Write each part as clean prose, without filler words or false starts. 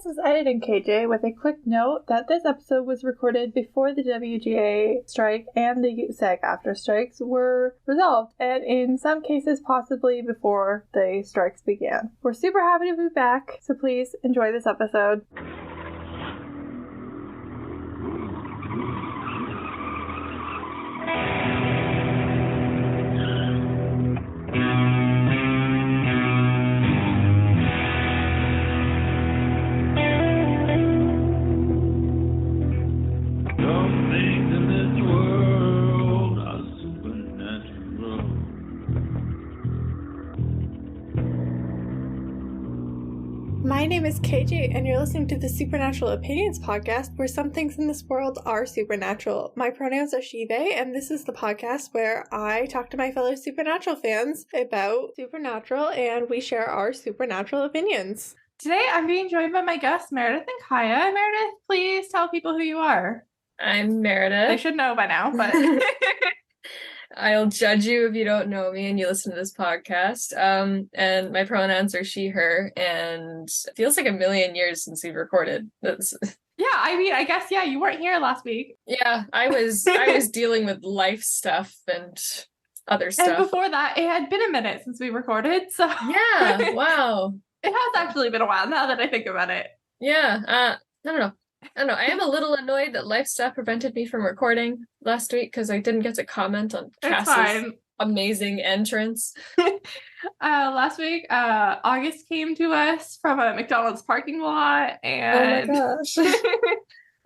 this is Editing KJ with a quick note that this episode was recorded before the WGA strike and the SAG-AFTRA strikes were resolved, and in some cases possibly before the strikes began. We're super happy to be back, so please enjoy this episode. My name is KJ, and you're listening to the Supernatural Opinions podcast, where some things in this world are supernatural. My pronouns are she, they, and this is the podcast where I talk to my fellow Supernatural fans about Supernatural, and we share our Supernatural opinions. Today, I'm being joined by my guests, Meredith and Kaya. Meredith, please tell people who you are. I'm Meredith. They should know by now, but... I'll judge you if you don't know me and you listen to this podcast. And my pronouns are she, her, and it feels like a million years since we've recorded this. Yeah, I mean, I guess, yeah, you weren't here last week. Yeah, I was dealing with life stuff and other stuff. And before that, it had been a minute since we recorded, so... Yeah, wow. It has actually been a while now that I think about it. Yeah, I don't know. I am a little annoyed that life stuff prevented me from recording last week because I didn't get to comment on Cass's amazing entrance. Last week, August came to us from a McDonald's parking lot, and oh my gosh.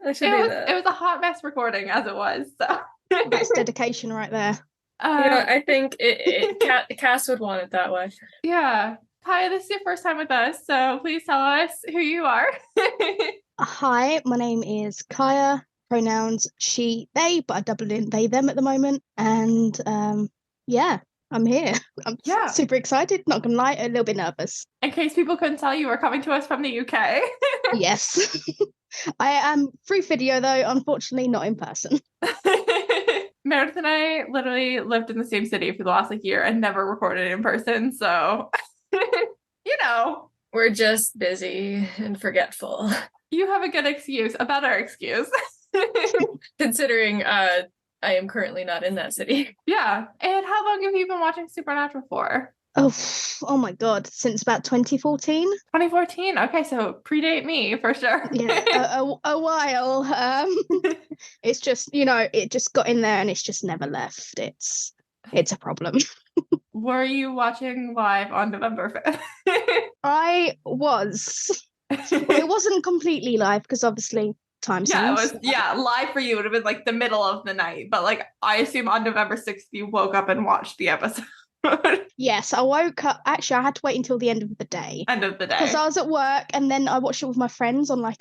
I should do that. It was a hot mess recording as it was. So that's dedication right there. Yeah, I think Cass would want it that way. Yeah. Hi, this is your first time with us, so please tell us who you are. Hi, my name is Kaya, pronouns she, they, but I doubled in they, them at the moment. And yeah, I'm here. I'm super excited, not gonna lie, a little bit nervous. In case people couldn't tell, you were coming to us from the UK. Yes. I am through video though, unfortunately not in person. Meredith and I literally lived in the same city for the last year and never recorded in person, so you know. We're just busy and forgetful. You have a good excuse, a better excuse. Considering I am currently not in that city. Yeah. And how long have you been watching Supernatural for? Oh my god, since about 2014. 2014. Okay, so predate me for sure. Yeah, a while. It's just, it just got in there and it's just never left. It's a problem. Were you watching live on November 5th? I was. It wasn't completely live because obviously time zones. Live for you would have been the middle of the night, but I assume on November 6th you woke up and watched the episode. Yes, I woke up. Actually, I had to wait until the end of the day. Because I was at work and then I watched it with my friends on a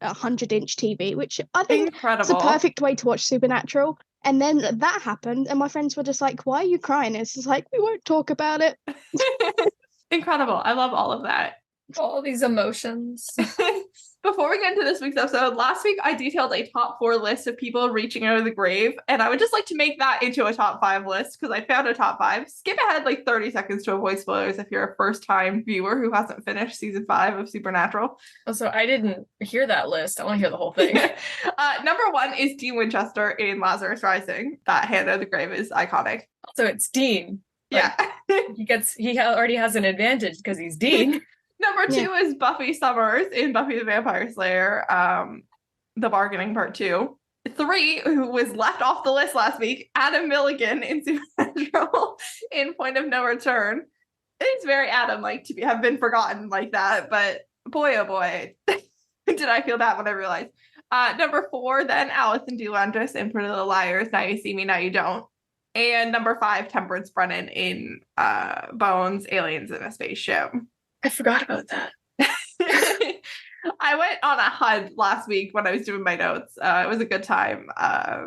100-inch TV, which I think is a perfect way to watch Supernatural. And then that happened and my friends were just like, why are you crying? It's just we won't talk about it. Incredible. I love all of that. All these emotions. Before we get into this week's episode, last week I detailed a top 4 list of people reaching out of the grave, and I would just like to make that into a top 5 list because I found a top 5. Skip ahead 30 seconds to avoid spoilers if you're a first-time viewer who hasn't finished season 5 of Supernatural. Also, I didn't hear that list. I want to hear the whole thing. Number 1 is Dean Winchester in Lazarus Rising. That hand out of the grave is iconic. So it's Dean. Yeah. He already has an advantage because he's Dean. Number 2 is Buffy Summers in Buffy the Vampire Slayer, The Bargaining Part 2. 3, who was left off the list last week, Adam Milligan in Supernatural in Point of No Return. It's very Adam-like to have been forgotten like that, but boy, oh boy, did I feel that when I realized. Number 4, then Alison DeLandris in Pretty Little Liars, Now You See Me, Now You Don't. And number 5, Temperance Brennan in Bones, Aliens in a Spaceship. I forgot about that. I went on a hunt last week when I was doing my notes. It was a good time. I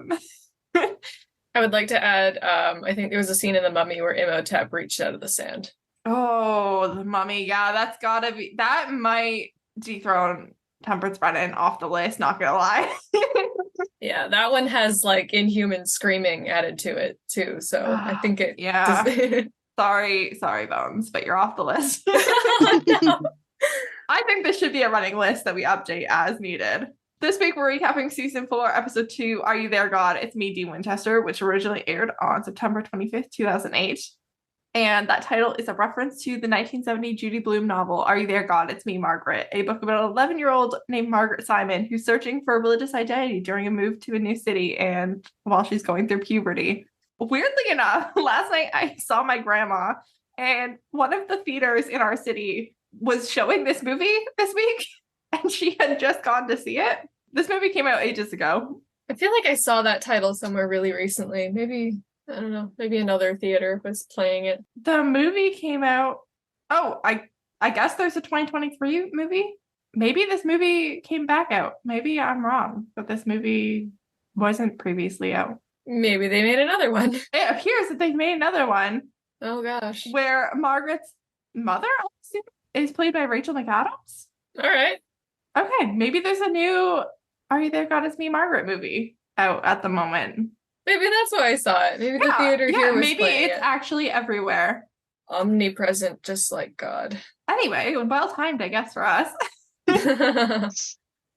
would like to add, I think there was a scene in The Mummy where Imhotep reached out of the sand. Oh, The Mummy. Yeah, that's gotta be... That might dethrone Temperance Brennan off the list, not gonna lie. Yeah, that one has inhuman screaming added to it too. So I think it... Yeah. Sorry, Bones, but you're off the list. No. I think this should be a running list that we update as needed. This week, we're recapping season 4, episode 2, Are You There, God? It's Me, Dean Winchester, which originally aired on September 25th, 2008. And that title is a reference to the 1970 Judy Blume novel, Are You There, God? It's Me, Margaret, a book about an 11-year-old named Margaret Simon who's searching for a religious identity during a move to a new city and while she's going through puberty. Weirdly enough, last night I saw my grandma, and one of the theaters in our city was showing this movie this week, and she had just gone to see it. This movie came out ages ago. I feel like I saw that title somewhere really recently. Maybe, I don't know, maybe another theater was playing it. The movie came out... Oh, I guess there's a 2023 movie? Maybe this movie came back out. Maybe I'm wrong, but this movie wasn't previously out. Maybe they made another one. It appears that they've made another one. Oh, gosh. Where Margaret's mother is played by Rachel McAdams. All right. Okay, maybe there's a new Are You There, God? It's Me, Margaret movie out at the moment. Maybe that's why I saw it. Maybe the theater here was maybe playing it's actually everywhere. Omnipresent, just like God. Anyway, well timed, I guess, for us.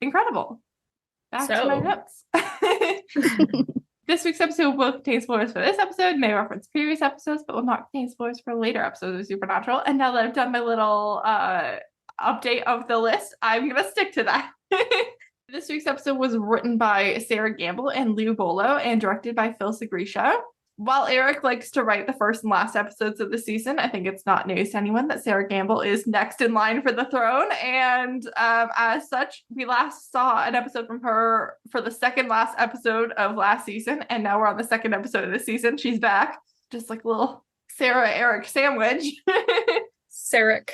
Incredible. Back to my notes. This week's episode will contain spoilers for this episode, may reference previous episodes, but will not contain spoilers for later episodes of Supernatural. And now that I've done my little update of the list, I'm going to stick to that. This week's episode was written by Sarah Gamble and Lou Bolo and directed by Phil Segrisha. While Eric likes to write the first and last episodes of the season, I think it's not news to anyone that Sarah Gamble is next in line for the throne. And as such, we last saw an episode from her for the second last episode of last season. And now we're on the second episode of this season. She's back. Just like a little Sarah-Eric sandwich. Sarek.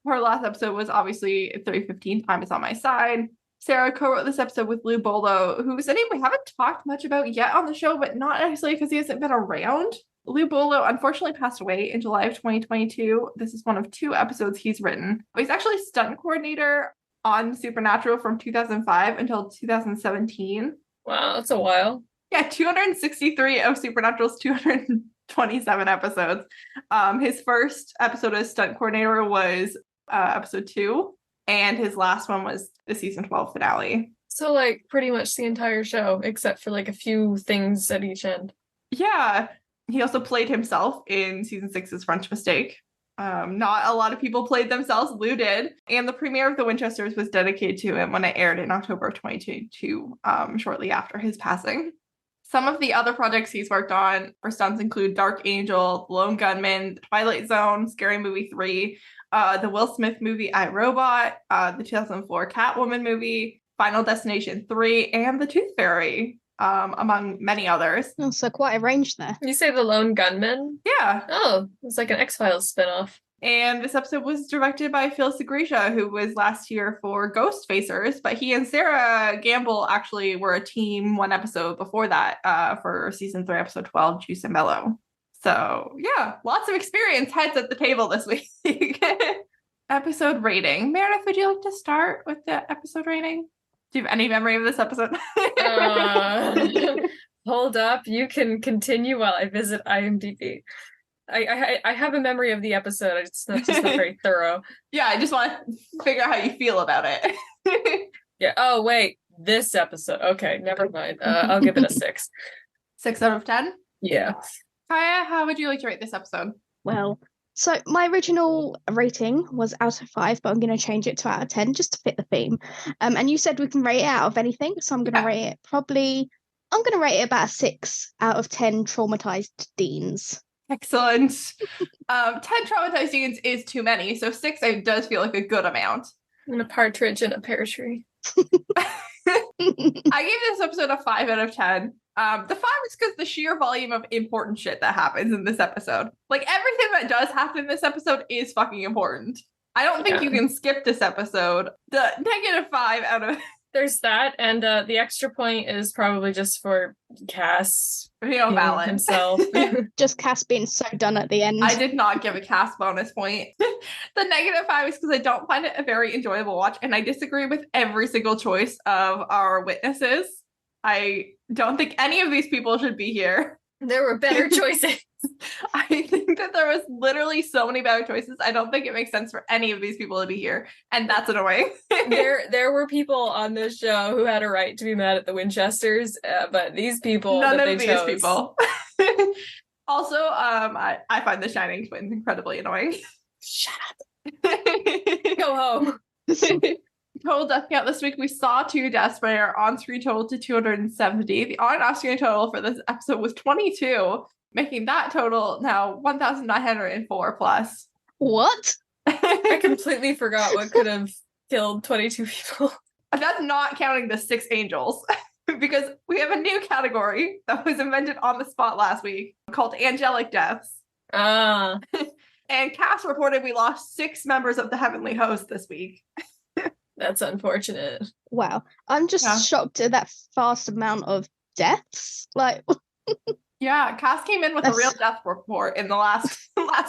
Her last episode was obviously 3:15, Time Is on My Side. Sarah co-wrote this episode with Lou Bolo, who's a name we haven't talked much about yet on the show, but not actually because he hasn't been around. Lou Bolo unfortunately passed away in July of 2022. This is one of 2 episodes he's written. He's actually stunt coordinator on Supernatural from 2005 until 2017. Wow, that's a while. Yeah, 263 of Supernatural's 227 episodes. His first episode as stunt coordinator was episode 2. And his last one was the season 12 finale. So, like, pretty much the entire show, except for, like, a few things at each end. Yeah. He also played himself in season 6's French Mistake. Not a lot of people played themselves. Lou did. And the premiere of The Winchesters was dedicated to him when it aired in October of 2022, shortly after his passing. Some of the other projects he's worked on for stunts include Dark Angel, The Lone Gunman, The Twilight Zone, Scary Movie 3, the Will Smith movie I, Robot, the 2004 Catwoman movie, Final Destination 3, and The Tooth Fairy, among many others. Oh, so quite a range there. You say The Lone Gunman? Yeah. Oh, it's like an X-Files spinoff. And this episode was directed by Phil Segrisha, who was last year for Ghost Facers, but he and Sarah Gamble actually were a team one episode before that for season 3, episode 12, Juice and Mellow. So, yeah, lots of experience heads at the table this week. Episode rating. Meredith, would you like to start with the episode rating? Do you have any memory of this episode? Hold up. You can continue while I visit IMDb. I have a memory of the episode. It's not very thorough. Yeah, I just want to figure out how you feel about it. Yeah. Oh, wait. This episode. Okay, never mind. I'll give it a 6. 6 out of 10? Yeah. Kaya, how would you like to rate this episode? Well, so my original rating was out of 5, but I'm going to change it to out of 10 just to fit the theme. And you said we can rate it out of anything, so I'm going to rate it about a 6 out of 10 traumatized deans. Excellent. 10 traumatized deans is too many, so 6 does feel like a good amount. And a partridge in a pear tree. I gave this episode a 5 out of 10. The 5 is because the sheer volume of important shit that happens in this episode. Like, everything that does happen in this episode is fucking important. I don't think you can skip this episode. The -5 out of... There's that, and the extra point is probably just for Cass. Valid. Himself. Just Cass being so done at the end. I did not give a Cass bonus point. The -5 is because I don't find it a very enjoyable watch, and I disagree with every single choice of our witnesses. I don't think any of these people should be here. There were better choices. I think that there was literally so many better choices. I don't think it makes sense for any of these people to be here, and that's annoying. There were people on this show who had a right to be mad at the Winchesters, but these people, none of these people. Also, I find the Shining twins incredibly annoying. Shut up. Go home. Total death count this week. We saw 2 deaths, but our on-screen total to 270. The on and off-screen total for this episode was 22, making that total now 1,904 plus. What? I completely forgot what could have killed 22 people. That's not counting the 6 angels, because we have a new category that was invented on the spot last week called angelic deaths. And Cass reported we lost 6 members of the heavenly host this week. That's unfortunate. Wow. I'm just shocked at that fast amount of deaths. Like, yeah, Cass came in with a real death report in the last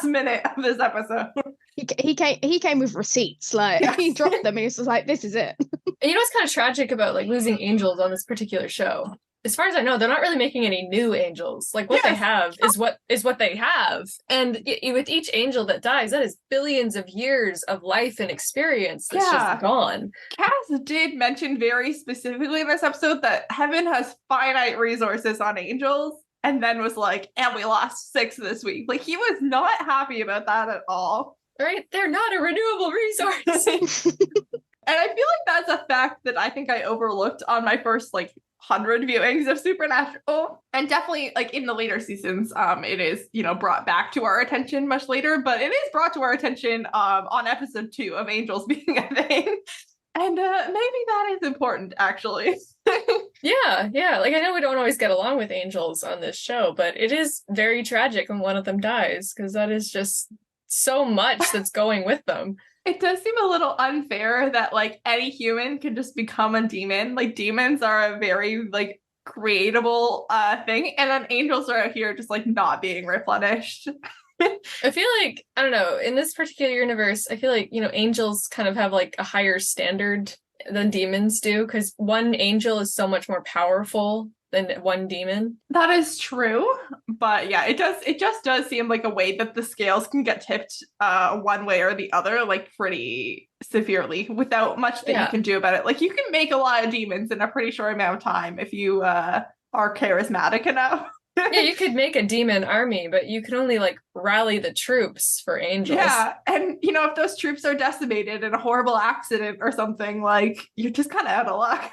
minute of this episode. He came with receipts. Like, he dropped them and he was just like, this is it. And you know what's kind of tragic about like losing angels on this particular show? As far as I know, they're not really making any new angels. Like what they have is what they have. And with each angel that dies, that is billions of years of life and experience that's just gone. Cass did mention very specifically in this episode that heaven has finite resources on angels, and then was like, and we lost 6 this week. Like, he was not happy about that at all. Right? They're not a renewable resource. And I feel like that's a fact that I think I overlooked on my first 100 viewings of Supernatural, and definitely in the later seasons, it is brought back to our attention much later, but it is brought to our attention on episode 2 of angels being a thing, and maybe that is important actually. yeah I know we don't always get along with angels on this show, but it is very tragic when one of them dies, because that is just so much that's going with them. It does seem a little unfair that any human can just become a demon. Demons are a very creatable thing, and then angels are out here just not being replenished. I feel like, I don't know, in this particular universe, I feel like, angels kind of have a higher standard than demons do, because one angel is so much more powerful than one demon. That is true, but yeah, it just does seem like a way that the scales can get tipped one way or the other pretty severely without much that you can do about it. You can make a lot of demons in a pretty short amount of time if you are charismatic enough. Yeah, you could make a demon army, but you can only rally the troops for angels. Yeah, and if those troops are decimated in a horrible accident or something, you're just kind of out of luck.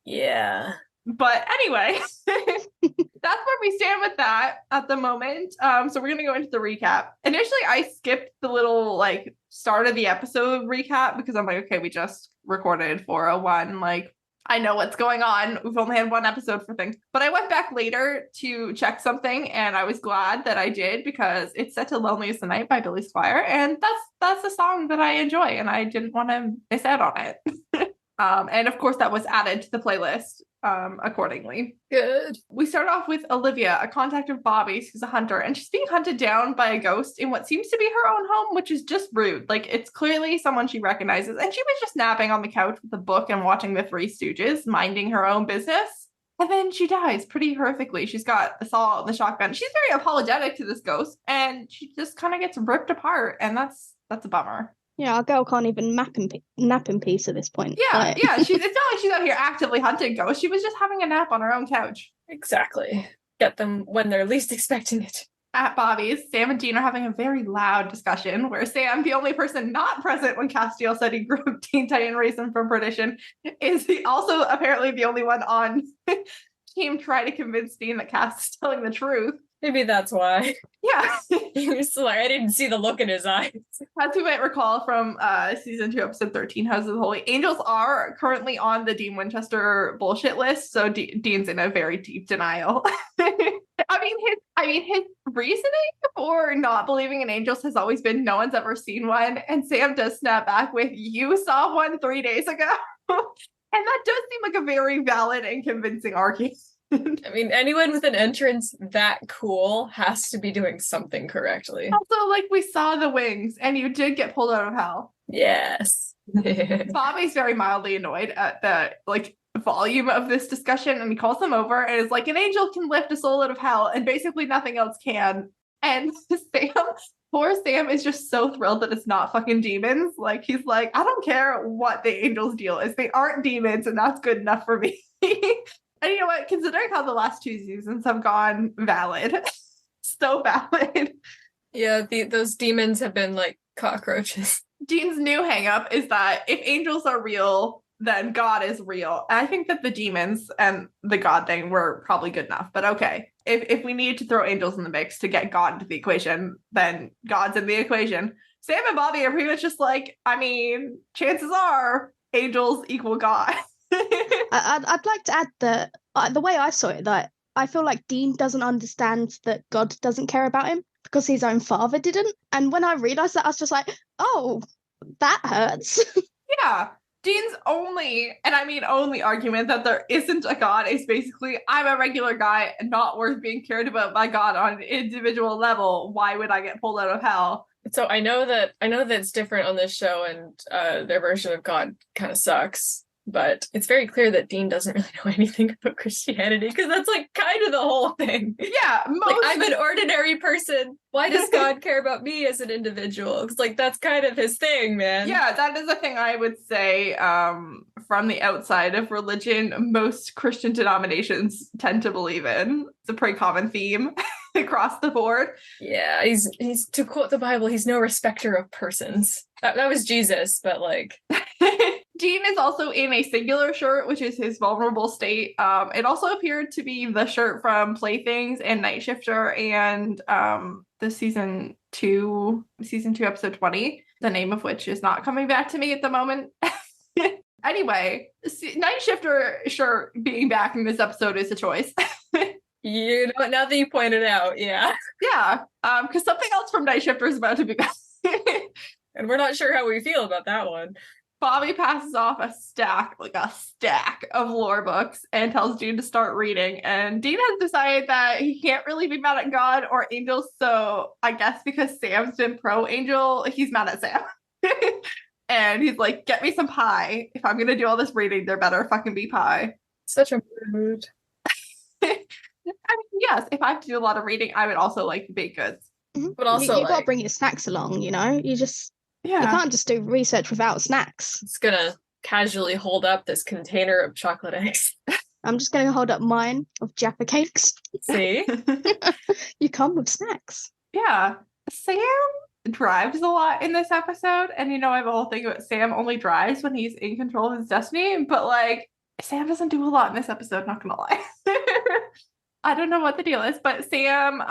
Yeah. But anyway, that's where we stand with that at the moment. So we're going to go into the recap. Initially, I skipped the little start of the episode recap because I'm okay, we just recorded 401. I know what's going on. We've only had 1 episode for things. But I went back later to check something, and I was glad that I did, because it's set to Lonely as the Night by Billy Squier. And that's a song that I enjoy, and I didn't want to miss out on it. And of course, that was added to the playlist accordingly. Good. We start off with Olivia, a contact of Bobby's, who's a hunter, and she's being hunted down by a ghost in what seems to be her own home, which is just rude. It's clearly someone she recognizes, and she was just napping on the couch with a book and watching the Three Stooges, minding her own business. And then she dies pretty horrifically. She's got assault and the shotgun. She's very apologetic to this ghost, and she just kind of gets ripped apart, and that's a bummer. Yeah, our girl can't even nap in peace at this point. Yeah, yeah. It's not like she's out here actively hunting ghosts. She was just having a nap on her own couch. Exactly. Get them when they're least expecting it. At Bobby's, Sam and Dean are having a very loud discussion where Sam, the only person not present when Castiel said he grew up Teen Titan Raisin from perdition, is also apparently the only one on team trying to convince Dean that Cass is telling the truth. Maybe that's why. Yeah. He was I didn't see the look in his eyes. As we might recall from season 2, episode 13, House of the Holy Angels are currently on the Dean Winchester bullshit list, so Dean's in a very deep denial. I mean, his reasoning for not believing in angels has always been no one's ever seen one, and Sam does snap back with, you saw one 3 days ago. And that does seem like a very valid and convincing argument. I mean, anyone with an entrance that cool has to be doing something correctly. Also, we saw the wings, and you did get pulled out of hell. Yes. Bobby's very mildly annoyed at the volume of this discussion, and he calls them over and is like, an angel can lift a soul out of hell and basically nothing else can. And poor Sam is just so thrilled that it's not fucking demons. Like, he's like, I don't care what the angels' deal is. They aren't demons, and that's good enough for me. And you know what? Considering how the last 2 seasons have gone, valid. So valid. Yeah, those demons have been like cockroaches. Dean's new hang-up is that if angels are real, then God is real. And I think that the demons and the God thing were probably good enough. But okay, if we need to throw angels in the mix to get God into the equation, then God's in the equation. Sam and Bobby are pretty much just like, I mean, chances are angels equal God. I'd like to add that the way I saw it, that I feel like Dean doesn't understand that God doesn't care about him because his own father didn't. And when I realized that, I was just like, oh, that hurts. Yeah. Dean's only argument that there isn't a God is basically, I'm a regular guy and not worth being cared about by God on an individual level. Why would I get pulled out of hell? So I know that it's different on this show, and their version of God kind of sucks. But it's very clear that Dean doesn't really know anything about Christianity, because that's like kind of the whole thing. Yeah, like, I'm an ordinary person. Why does God care about me as an individual? It's like, that's kind of his thing, man. Yeah, that is a thing I would say from the outside of religion, most Christian denominations tend to believe in. It's a pretty common theme across the board. Yeah, he's to quote the Bible, he's no respecter of persons. That was Jesus, but like... Dean is also in a singular shirt, which is his vulnerable state. It also appeared to be the shirt from Playthings and Night Shifter and the season 2, episode 20, the name of which is not coming back to me at the moment. Anyway, Night Shifter shirt being back in this episode is a choice. You know, now that you pointed out, yeah. Yeah, because something else from Night Shifter is about to be back. And we're not sure how we feel about that one. Bobby passes off a stack of lore books and tells Dean to start reading. And Dean has decided that he can't really be mad at God or angels. So I guess because Sam's been pro-angel, he's mad at Sam. And he's like, get me some pie. If I'm going to do all this reading, there better fucking be pie. Such a mood. I mean, yes, if I have to do a lot of reading, I would also like baked goods. Mm-hmm. But also, you got to bring your snacks along, you know? You can't just do research without snacks. It's gonna casually hold up this container of chocolate eggs. I'm just gonna hold up mine of Jaffa cakes. See? You come with snacks. Yeah. Sam drives a lot in this episode. And you know, I have a whole thing about Sam only drives when he's in control of his destiny. But like, Sam doesn't do a lot in this episode, not gonna lie. I don't know what the deal is, but Sam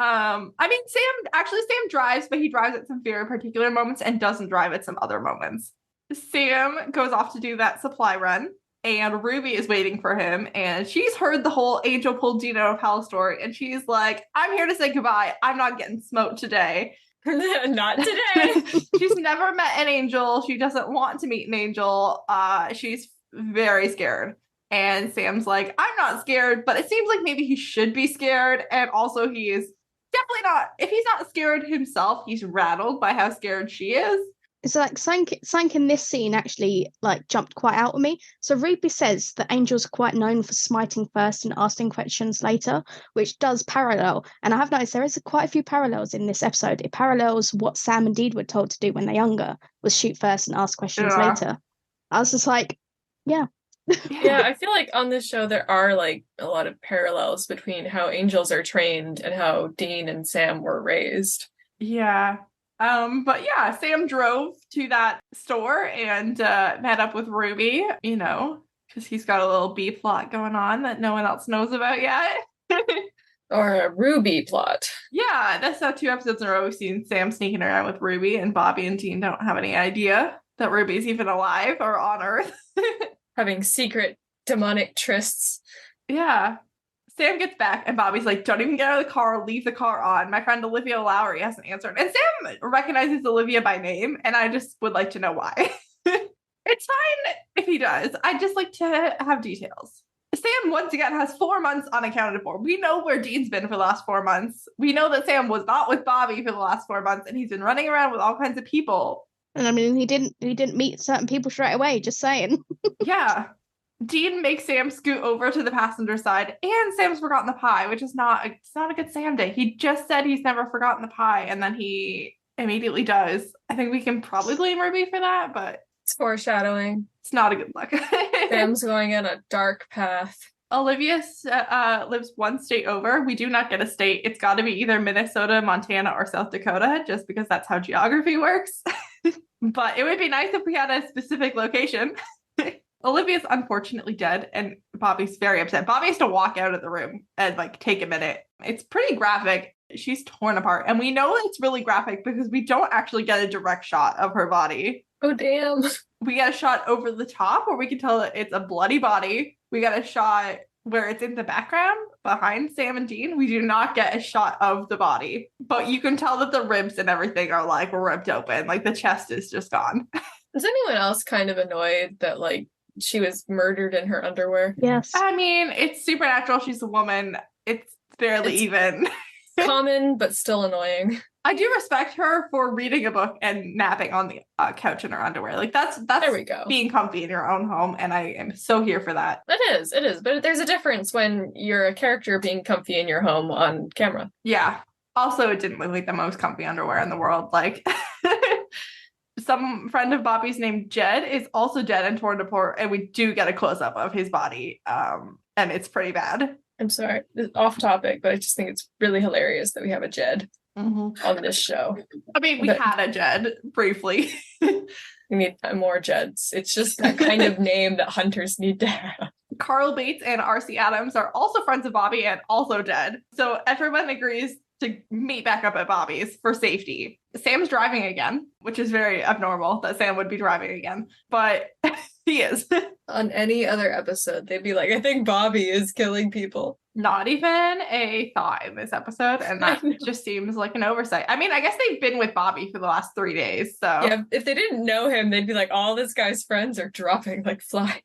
drives, but he drives at some very particular moments and doesn't drive at some other moments. Sam goes off to do that supply run, and Ruby is waiting for him, and she's heard the whole angel pulled Dean out of hell story, and she's like, I'm here to say goodbye. I'm not getting smoked today. Not today. She's never met an angel. She doesn't want to meet an angel. She's very scared. And Sam's like, I'm not scared, but it seems like maybe he should be scared. And also he is definitely not, if he's not scared himself, he's rattled by how scared she is. It's like something in this scene actually like jumped quite out at me. So Ruby says that angels are quite known for smiting first and asking questions later, which does parallel. And I have noticed there is quite a few parallels in this episode. It parallels what Sam and Dean were told to do when they're younger, was shoot first and ask questions later. I was just like, yeah. Yeah, I feel like on this show there are like a lot of parallels between how angels are trained and how Dean and Sam were raised. Yeah. But yeah, Sam drove to that store and met up with Ruby, you know, because he's got a little B plot going on that no one else knows about yet. Or a Ruby plot. Yeah, that's how 2 episodes in a row we've seen Sam sneaking around with Ruby, and Bobby and Dean don't have any idea that Ruby's even alive or on Earth. Having secret demonic trysts. Yeah. Sam gets back and Bobby's like, don't even get out of the car, leave the car on. My friend Olivia Lowry hasn't answered. And Sam recognizes Olivia by name, and I just would like to know why. It's fine if he does. I'd just like to have details. Sam, once again, has 4 months unaccounted for. We know where Dean's been for the last 4 months. We know that Sam was not with Bobby for the last 4 months, and he's been running around with all kinds of people. And I mean, he didn't meet certain people straight away, just saying. Yeah. Dean makes Sam scoot over to the passenger side, and Sam's forgotten the pie, which is it's not a good Sam day. He just said he's never forgotten the pie, and then he immediately does. I think we can probably blame Ruby for that, but it's foreshadowing. It's not a good look. Sam's going in a dark path. Olivia lives one state over. We do not get a state. It's got to be either Minnesota, Montana, or South Dakota, just because that's how geography works. But it would be nice if we had a specific location. Olivia's unfortunately dead, and Bobby's very upset. Bobby has to walk out of the room and like take a minute. It's pretty graphic. She's torn apart, and we know it's really graphic because we don't actually get a direct shot of her body. Oh, damn. We get a shot over the top where we can tell that it's a bloody body. We get a shot where it's in the background behind Sam and Dean. We do not get a shot of the body, but you can tell that the ribs and everything are like ripped open. Like the chest is just gone. Is anyone else kind of annoyed that like she was murdered in her underwear? Yes. I mean, it's supernatural. She's a woman. It's barely even. Common, but still annoying. I do respect her for reading a book and napping on the couch in her underwear. Like that's there we go. Being comfy in your own home, and I am so here for that. It is. But there's a difference when you're a character being comfy in your home on camera. Yeah. Also, it didn't look like the most comfy underwear in the world. Like some friend of Bobby's named Jed is also dead and torn apart, and we do get a close up of his body, and it's pretty bad. I'm sorry, off topic, but I just think it's really hilarious that we have a Jed on this show. I mean, we had a Jed briefly. We need more Jeds. It's just that kind of name that hunters need to have. Carl Bates and R.C. Adams are also friends of Bobby and also dead. So everyone agrees to meet back up at Bobby's for safety. Sam's driving again, which is very abnormal that Sam would be driving again, but he is. On any other episode, they'd be like, I think Bobby is killing people. Not even a thought in this episode, and that just seems like an oversight. I mean, I guess they've been with Bobby for the last 3 days, so... Yeah, if they didn't know him, they'd be like, all this guy's friends are dropping like flies.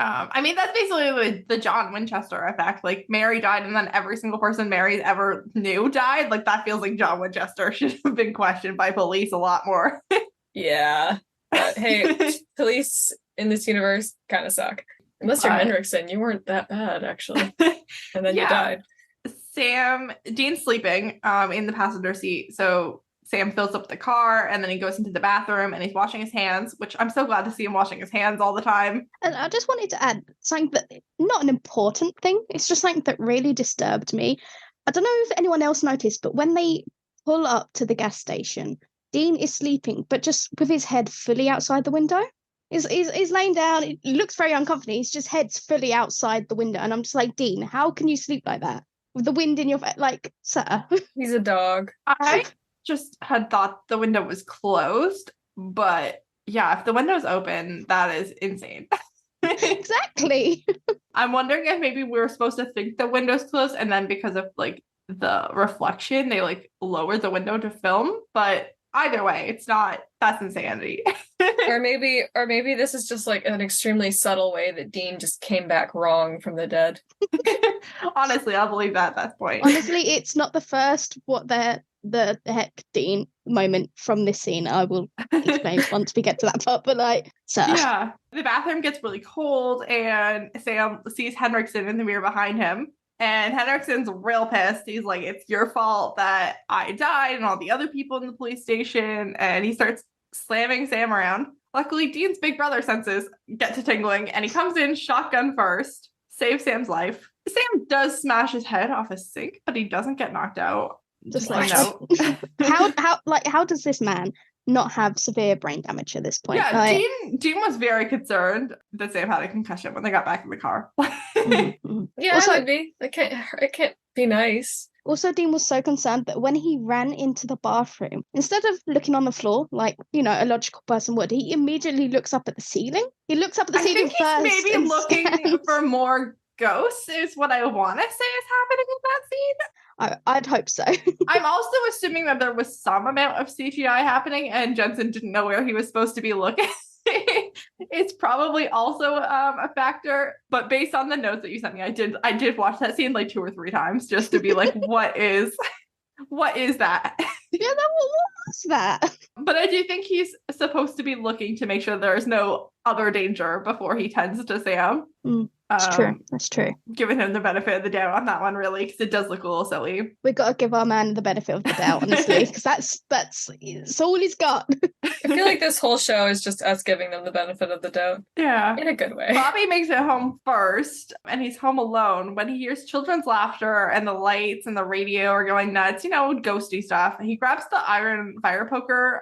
I mean, that's basically the John Winchester effect. Like, Mary died, and then every single person Mary ever knew died. Like, that feels like John Winchester should have been questioned by police a lot more. Yeah. But hey, police in this universe kind of suck. Unless you're Henricksen, you weren't that bad, actually. And then you died. Dean's sleeping in the passenger seat. So Sam fills up the car, and then he goes into the bathroom, and he's washing his hands, which I'm so glad to see him washing his hands all the time. And I just wanted to add something that, not an important thing, it's just something that really disturbed me. I don't know if anyone else noticed, but when they pull up to the gas station, Dean is sleeping, but just with his head fully outside the window. He's laying down. He looks very uncomfortable. His just head's fully outside the window. And I'm just like, Dean, how can you sleep like that? With the wind in your face? Like, sir. He's a dog. I just had thought the window was closed. But yeah, if the window's open, that is insane. Exactly. I'm wondering if maybe we were supposed to think the window's closed, and then because of like the reflection, they like lowered the window to film. But either way, it's not. That's insanity. or maybe this is just like an extremely subtle way that Dean just came back wrong from the dead. Honestly, I'll believe that at that point. Honestly, it's not the first what the heck Dean moment from this scene. I will explain once we get to that part, but like, so yeah, the bathroom gets really cold, and Sam sees Henricksen in the mirror behind him. And Henricksen's real pissed. He's like, it's your fault that I died and all the other people in the police station. And he starts slamming Sam around. Luckily, Dean's big brother senses get to tingling, and he comes in shotgun first, saves Sam's life. Sam does smash his head off a sink, but he doesn't get knocked out. Just like, how does this man not have severe brain damage at this point? Yeah, like, Dean was very concerned that Sam had a concussion when they got back in the car. Yeah, also, it would be. It can't be nice. Also, Dean was so concerned that when he ran into the bathroom, instead of looking on the floor like, you know, a logical person would, he immediately looks up at the ceiling. He looks up at the ceiling first. He's maybe looking for more ghosts is what I want to say is happening in that scene. I'd hope so. I'm also assuming that there was some amount of CGI happening, and Jensen didn't know where he was supposed to be looking. It's probably also a factor, but based on the notes that you sent me, I did watch that scene like 2 or 3 times just to be like, what is What is that? Yeah, what was that? But I do think he's supposed to be looking to make sure there's no other danger before he tends to Sam. That's true. That's true. Giving him the benefit of the doubt on that one, really, because it does look a little silly. We got to give our man the benefit of the doubt, honestly, because that's all he's got. I feel like this whole show is just us giving them the benefit of the doubt. Yeah. In a good way. Bobby makes it home first, and he's home alone when he hears children's laughter and the lights and the radio are going nuts, ghosty stuff. He grabs the iron fire poker.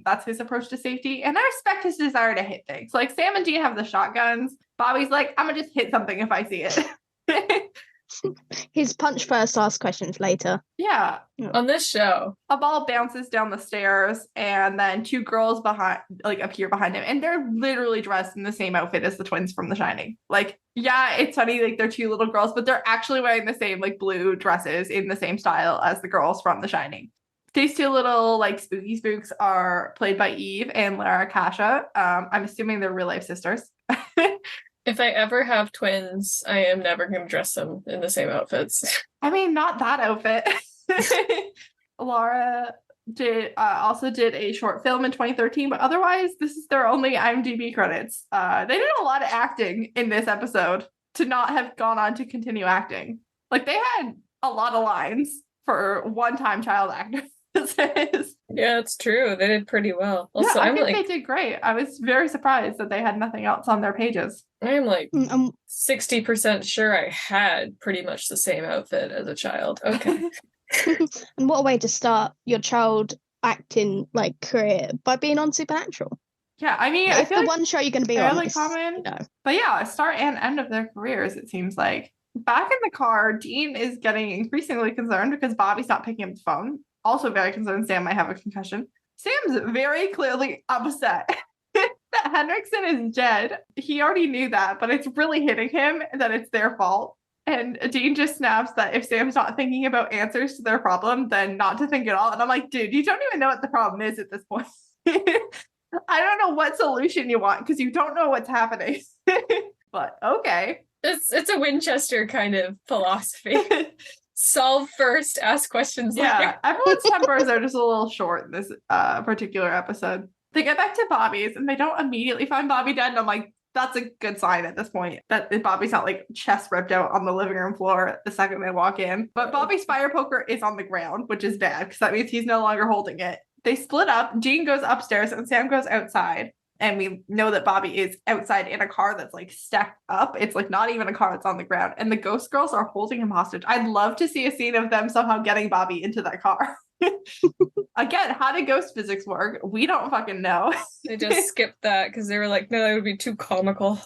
That's his approach to safety. And I respect his desire to hit things. Like Sam and Dean have the shotguns. Bobby's like, I'm gonna just hit something if I see it. His punch first, ask questions later. Yeah. On this show, a ball bounces down the stairs, and then two girls appear behind him, and they're literally dressed in the same outfit as the twins from The Shining. Like, yeah, it's funny, like they're two little girls, but they're actually wearing the same like blue dresses in the same style as the girls from The Shining. These two little like spooky spooks are played by Eve and Lara Kasha. I'm assuming they're real life sisters. If I ever have twins, I am never going to dress them in the same outfits. I mean, not that outfit. Laura also did a short film in 2013, but otherwise, this is their only IMDb credits. They did a lot of acting in this episode to not have gone on to continue acting. Like, they had a lot of lines for one-time child actors. Yeah, it's true. They did pretty well. Also, I think they did great. I was very surprised that they had nothing else on their pages. I'm like 60% sure I had pretty much the same outfit as a child. Okay. And what a way to start your child acting like career by being on Supernatural. Yeah, I mean, I feel the one show you're going to be on. Common, but yeah, start and end of their careers. It seems like. Back in the car, Dean is getting increasingly concerned because Bobby's not picking up the phone. Also very concerned Sam might have a concussion. Sam's very clearly upset that Henricksen is dead. He already knew that, but it's really hitting him that it's their fault. And Dean just snaps that if Sam's not thinking about answers to their problem, then not to think at all. And I'm like, dude, you don't even know what the problem is at this point. I don't know what solution you want because you don't know what's happening. But okay. It's a Winchester kind of philosophy. Solve first, ask questions later. Yeah, everyone's tempers are just a little short in this particular episode. They get back to Bobby's and they don't immediately find Bobby dead. And I'm like, that's a good sign at this point that Bobby's not like chest ripped out on the living room floor the second they walk in. But Bobby's fire poker is on the ground, which is bad because that means he's no longer holding it. They split up. Dean goes upstairs and Sam goes outside. And we know that Bobby is outside in a car that's like stacked up. It's like not even a car that's on the ground. And the ghost girls are holding him hostage. I'd love to see a scene of them somehow getting Bobby into that car. Again, how did ghost physics work? We don't fucking know. They just skipped that because they were like, no, that would be too comical.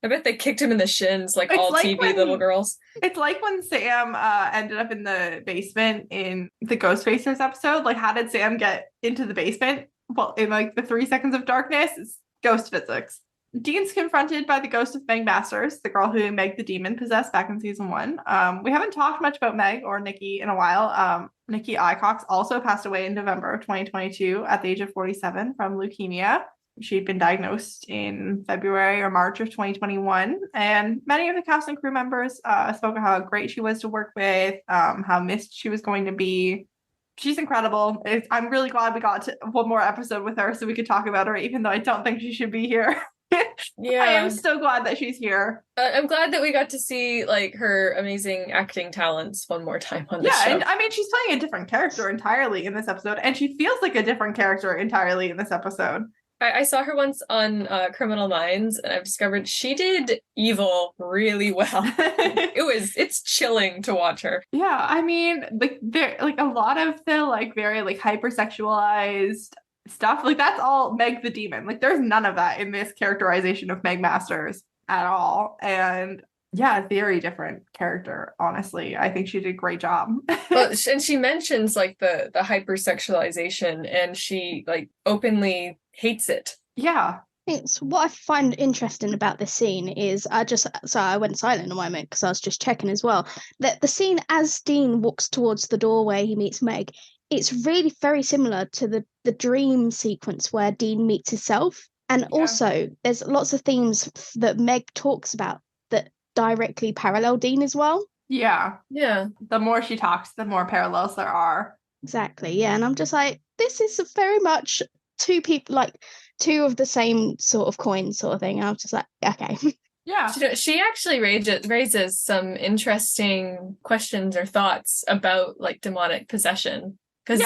I bet they kicked him in the shins like all TV little girls. It's like when Sam ended up in the basement in the Ghostfacers episode. Like, how did Sam get into the basement? Well, in like the 3 seconds of darkness, it's ghost physics. Dean's confronted by the ghost of Meg Masters, the girl who Meg the Demon possessed back in season 1. We haven't talked much about Meg or Nicki in a while. Nicki Aycox also passed away in November of 2022 at the age of 47 from leukemia. She'd been diagnosed in February or March of 2021. And many of the cast and crew members spoke of how great she was to work with, how missed she was going to be. She's incredible. I'm really glad we got to one more episode with her so we could talk about her, even though I don't think she should be here. Yeah, I am so glad that she's here. I'm glad that we got to see like her amazing acting talents one more time on this show. And I mean, she's playing a different character entirely in this episode, and she feels like a different character entirely in this episode. I saw her once on Criminal Minds, and I've discovered she did evil really well. It's chilling to watch her. Yeah, I mean, like there, like a lot of the like very like hypersexualized stuff, like that's all Meg the Demon. Like there's none of that in this characterization of Meg Masters at all, and yeah, very different character. Honestly, I think she did a great job. Well, and she mentions like the hypersexualization, and she like openly hates it. Yeah. It's what I find interesting about this scene is I went silent a moment because I was just checking as well that the scene as Dean walks towards the door where he meets Meg, it's really very similar to the dream sequence where Dean meets himself. And also there's lots of themes that Meg talks about that directly parallel Dean as well. Yeah. The more she talks, the more parallels there are. Exactly, yeah. And I'm just like, this is very much two people, like two of the same sort of coin sort of thing. And I was just like, okay. Yeah. She actually raises some interesting questions or thoughts about like demonic possession. Because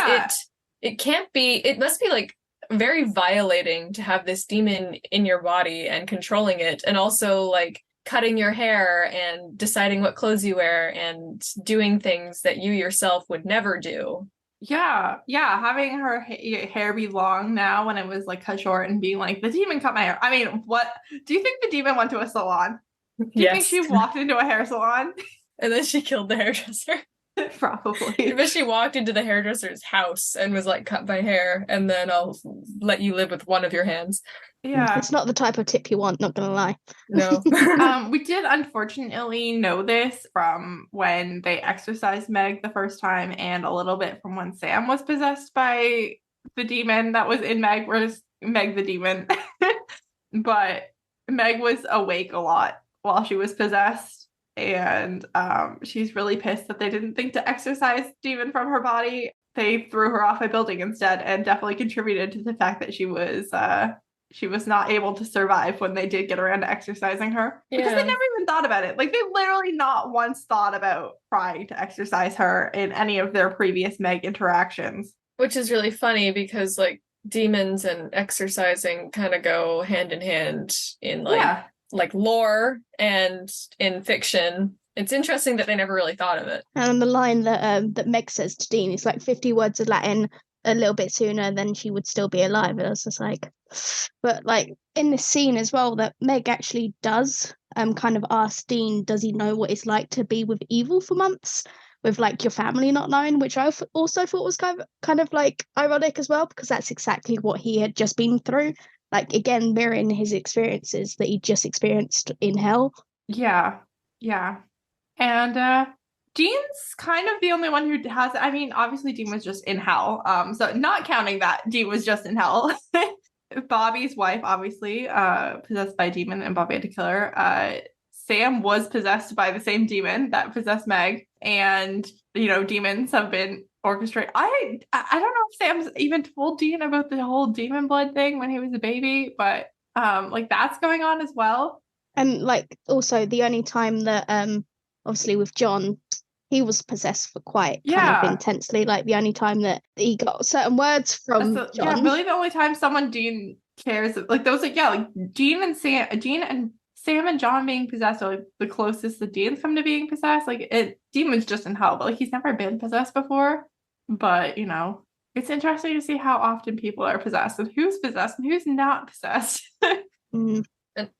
it must be like very violating to have this demon in your body and controlling it, and also like cutting your hair and deciding what clothes you wear and doing things that you yourself would never do. Yeah, having her hair be long now when it was like cut short, and being like, the demon cut my hair. I mean, what do you think the demon went to a salon? Do you think she walked into a hair salon? And then she killed the hairdresser? Probably. But she walked into the hairdresser's house and was like, cut my hair, and then I'll let you live with one of your hands. Yeah. It's not the type of tip you want, not gonna lie. No. We did unfortunately know this from when they exorcised Meg the first time, and a little bit from when Sam was possessed by the demon that was in Meg, whereas Meg the demon. But Meg was awake a lot while she was possessed, and she's really pissed that they didn't think to exorcise the demon from her body. They threw her off a building instead, and definitely contributed to the fact that she was not able to survive when they did get around to exercising her. Because they never even thought about it. Like, they literally not once thought about trying to exercise her in any of their previous Meg interactions. Which is really funny because, like, demons and exercising kind of go hand in hand in, like lore and in fiction. It's interesting that they never really thought of it. And the line that Meg says to Dean is like 50 words of Latin a little bit sooner, then she would still be alive. And I was just like, but like in this scene as well, that Meg actually does kind of ask Dean, does he know what it's like to be with evil for months, with like your family not knowing, which I also thought was kind of like ironic as well, because that's exactly what he had just been through. Like, again, mirroring his experiences that he just experienced in hell. Yeah. And Dean's kind of the only one who has, I mean, obviously Dean was just in hell. So not counting that, Dean was just in hell. Bobby's wife, obviously, possessed by a demon, and Bobby had to kill her. Sam was possessed by the same demon that possessed Meg. And, you know, demons have been orchestrated. I don't know if Sam's even told Dean about the whole demon blood thing when he was a baby, but like that's going on as well. And like also the only time that obviously with John, he was possessed for quite kind of intensely. Like the only time that he got certain words from John. Yeah, really the only time someone Dean cares. Like those, like Dean and Sam and John being possessed are like the closest the Dean's come to being possessed. Like Dean was just in hell, but like he's never been possessed before. But you know, it's interesting to see how often people are possessed and who's not possessed. And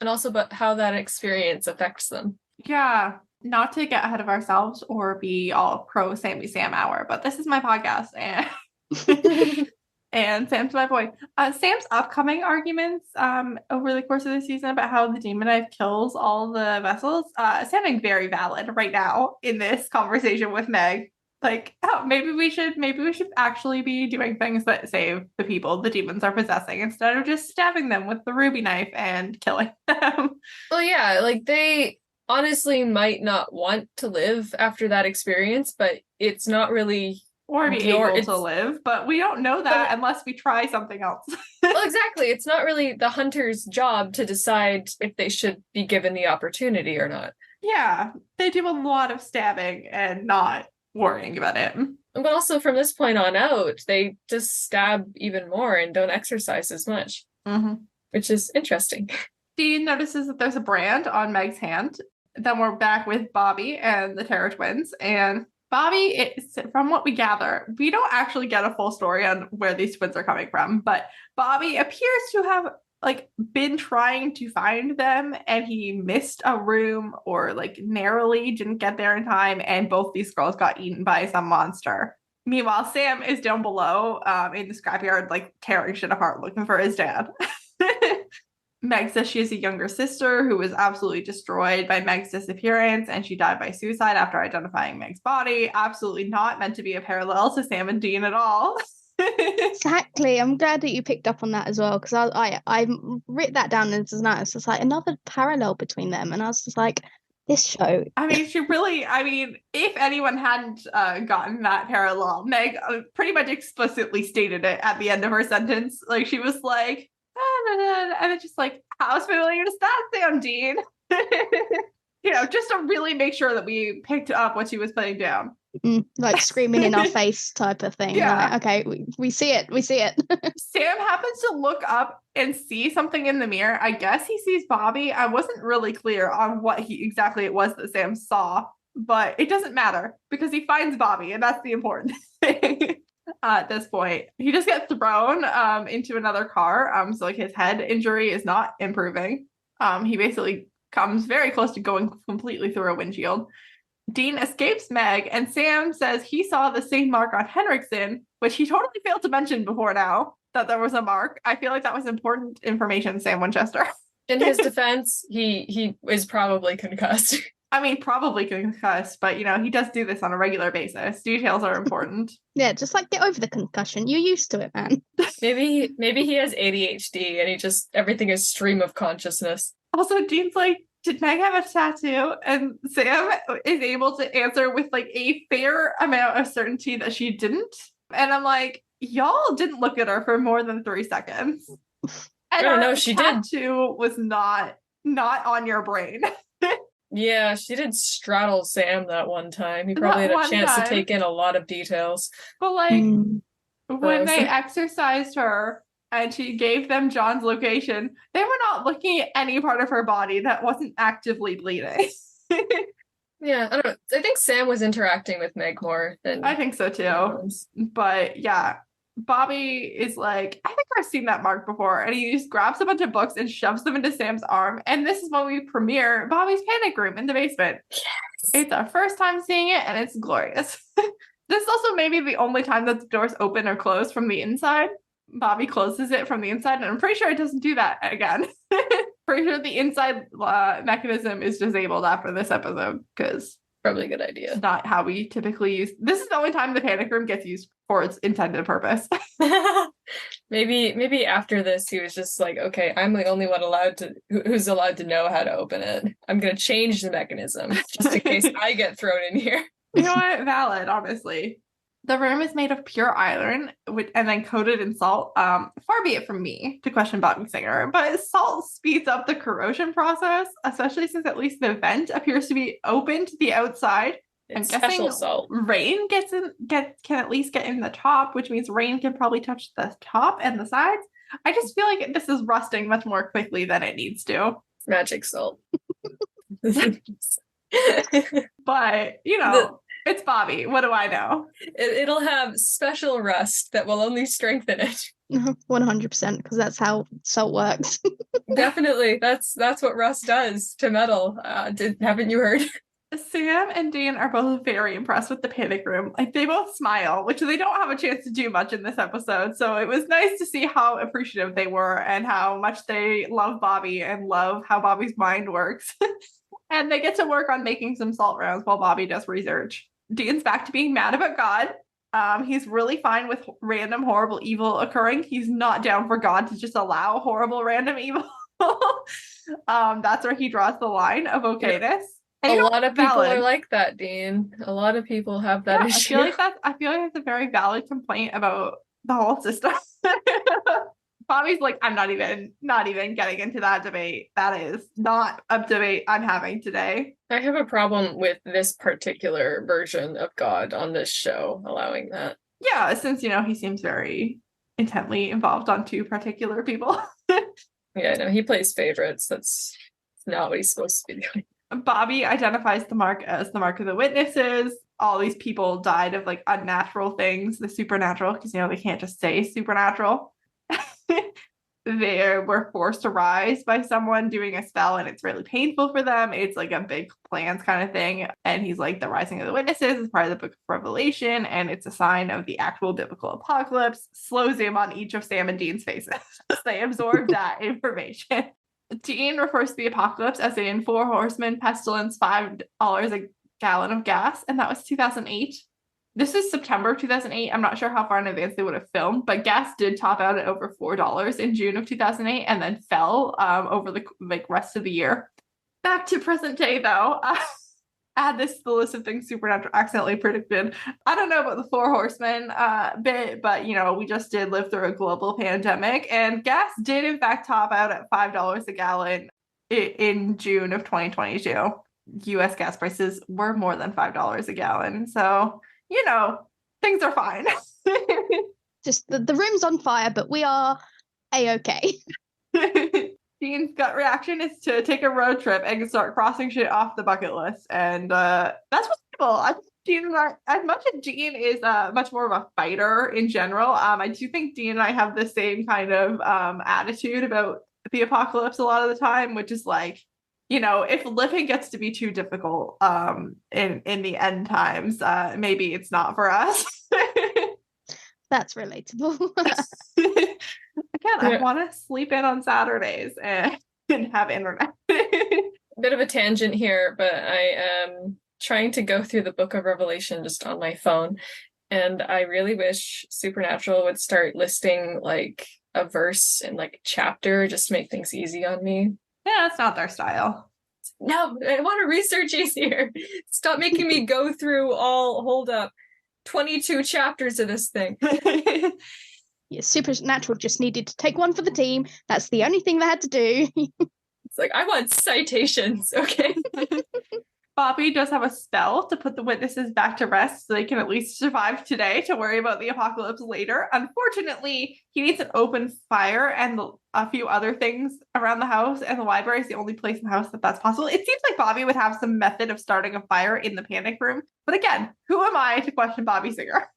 also about how that experience affects them. Yeah. Not to get ahead of ourselves or be all pro Sammy Sam hour, but this is my podcast, and and Sam's my boy. Sam's upcoming arguments over the course of the season about how the demon knife kills all the vessels sounding very valid right now in this conversation with Meg. Like, oh, maybe we should actually be doing things that save the people the demons are possessing instead of just stabbing them with the ruby knife and killing them. Well, yeah, like they honestly might not want to live after that experience, but it's not really or be able to live, but we don't know that unless we try something else. Well, exactly. It's not really the hunter's job to decide if they should be given the opportunity or not. Yeah, they do a lot of stabbing and not worrying about it. But also from this point on out, they just stab even more and don't exercise as much, which is interesting. Dean notices that there's a brand on Meg's hand. Then we're back with Bobby and the Terror Twins. And Bobby, from what we gather, we don't actually get a full story on where these twins are coming from, but Bobby appears to have like been trying to find them, and he missed a room or like narrowly didn't get there in time, and both these girls got eaten by some monster. Meanwhile, Sam is down below in the scrapyard, like tearing shit apart looking for his dad. Meg says she has a younger sister who was absolutely destroyed by Meg's disappearance, and she died by suicide after identifying Meg's body. Absolutely not meant to be a parallel to Sam and Dean at all. Exactly. I'm glad that you picked up on that as well, because I wrote that down as nice. It's like another parallel between them, and I was just like, This show. I mean, if anyone hadn't gotten that parallel, Meg pretty much explicitly stated it at the end of her sentence. Like, she was like, and it's just like, how familiar is that sound, Dean? Just to really make sure that we picked up what she was putting down. Like screaming in our face type of thing. Yeah. Like, okay, we see it. Sam happens to look up and see something in the mirror. I guess he sees Bobby. I wasn't really clear on what exactly it was that Sam saw, but it doesn't matter because he finds Bobby, and that's the important thing. At this point, he just gets thrown into another car. So like his head injury is not improving. He basically comes very close to going completely through a windshield. Dean escapes Meg, and Sam says he saw the same mark on Henricksen, which he totally failed to mention before now, that there was a mark. I feel like that was important information, Sam Winchester. In his defense, he is probably concussed. I mean, probably concussed, but, he does do this on a regular basis. Details are important. Yeah, just like get over the concussion. You're used to it, man. Maybe he has ADHD and he just, everything is stream of consciousness. Also, Dean's like, did Meg have a tattoo? And Sam is able to answer with like a fair amount of certainty that she didn't. And I'm like, y'all didn't look at her for more than 3 seconds. And no, she did. Tattoo was not on your brain. Yeah, she did straddle Sam that one time. He probably had a chance to take in a lot of details. But like when they exercised her and she gave them John's location, they were not looking at any part of her body that wasn't actively bleeding. Yeah, I don't know. I think Sam was interacting with Meg more than I think so too. But yeah, Bobby is like, I think I've seen that mark before. And he just grabs a bunch of books and shoves them into Sam's arm. And this is when we premiere Bobby's Panic Room in the basement. Yes. It's our first time seeing it, and it's glorious. This is also maybe the only time that the doors open or close from the inside. Bobby closes it from the inside, and I'm pretty sure it doesn't do that again. Pretty sure the inside mechanism is disabled after this episode, because probably a good idea. It's not how we typically use. This is the only time the panic room gets used for its intended purpose. Maybe after this he was just like, okay, I'm the only one who's allowed to know how to open it. I'm gonna change the mechanism just in case I get thrown in here. You know what? Valid, honestly. The room is made of pure iron and then coated in salt. Far be it from me to question Bobby Singer, but salt speeds up the corrosion process, especially since at least the vent appears to be open to the outside. It's I'm guessing special salt. Rain can at least get in the top, which means rain can probably touch the top and the sides. I just feel like this is rusting much more quickly than it needs to. Magic salt. But, it's Bobby. What do I know? It'll have special rust that will only strengthen it. 100%, because that's how salt works. Definitely. That's what rust does to metal. Haven't you heard? Sam and Dean are both very impressed with the panic room. Like, they both smile, which they don't have a chance to do much in this episode. So it was nice to see how appreciative they were and how much they love Bobby and love how Bobby's mind works. And they get to work on making some salt rounds while Bobby does research. Dean's back to being mad about God. He's really fine with random horrible evil occurring. He's not down for God to just allow horrible random evil. That's where he draws the line of okayness. And a lot of people are like that, Dean. A lot of people have that issue. I feel like that's a very valid complaint about the whole system. Bobby's like, I'm not even getting into that debate. That is not a debate I'm having today. I have a problem with this particular version of God on this show, allowing that. Yeah, since, he seems very intently involved on 2 particular people. Yeah, no, he plays favorites. That's not what he's supposed to be doing. Bobby identifies the mark as the mark of the witnesses. All these people died of like unnatural things, the supernatural, because, they can't just say supernatural. They were forced to rise by someone doing a spell, and it's really painful for them. It's like a big plans kind of thing. And he's like, the rising of the witnesses is part of the book of Revelation, and it's a sign of the actual biblical apocalypse. Slow zoom on each of Sam and Dean's faces as they absorb that information. Dean refers to the apocalypse as in 4 horsemen, pestilence, $5 a gallon of gas, and that was 2008. This is September 2008. I'm not sure how far in advance they would have filmed, but gas did top out at over $4 in June of 2008 and then fell over the rest of the year. Back to present day, though. Add this to the list of things Supernatural accidentally predicted. I don't know about the Four Horsemen bit, but, we just did live through a global pandemic, and gas did, in fact, top out at $5 a gallon in June of 2022. U.S. gas prices were more than $5 a gallon. So, things are fine. Just the room's on fire, but we are A-okay. Dean's gut reaction is to take a road trip and start crossing shit off the bucket list. And that's possible. I think Dean and I, as much as Dean is much more of a fighter in general, I do think Dean and I have the same kind of attitude about the apocalypse a lot of the time, which is like, if living gets to be too difficult in the end times, maybe it's not for us. That's relatable. Again, I want to sleep in on Saturdays and have internet. Bit of a tangent here, but I am trying to go through the Book of Revelation just on my phone, and I really wish Supernatural would start listing like a verse and like a chapter just to make things easy on me. Yeah, it's not their style. No, I want to research easier. Stop making me go through 22 chapters of this thing. Yeah, Supernatural just needed to take one for the team. That's the only thing they had to do. It's like, I want citations, okay? Bobby does have a spell to put the witnesses back to rest so they can at least survive today to worry about the apocalypse later. Unfortunately, he needs an open fire and a few other things around the house, and the library is the only place in the house that's possible. It seems like Bobby would have some method of starting a fire in the panic room. But again, who am I to question Bobby Singer?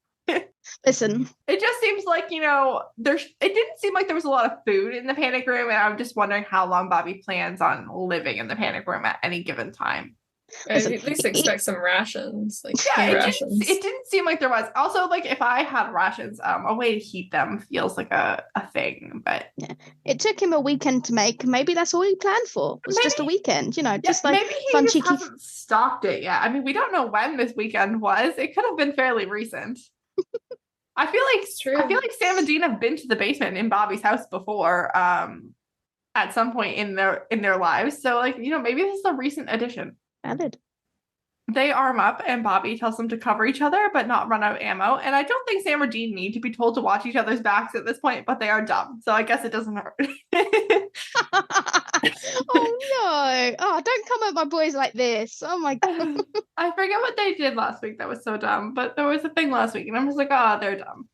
Listen, it just seems like, it didn't seem like there was a lot of food in the panic room, and I'm just wondering how long Bobby plans on living in the panic room at any given time. At least expect some rations, like rations. It didn't seem like there was. Also, like, if I had rations, a way to heat them feels like a thing. But yeah, it took him a weekend to make. Maybe that's all he planned for. It was just a weekend, just like maybe he fun, just cheeky. Hasn't stopped it yet. I mean, we don't know when this weekend was. It could have been fairly recent. I feel like Sam and Dean have been to the basement in Bobby's house before, at some point in their lives. So, like, maybe this is a recent addition. Valid. They arm up, and Bobby tells them to cover each other but not run out of ammo. And I don't think Sam or Dean need to be told to watch each other's backs at this point, but they are dumb. So I guess it doesn't hurt. Oh no. Oh, don't come at my boys like this. Oh my God. I forget what they did last week that was so dumb, but there was a thing last week and I'm just like, oh, they're dumb.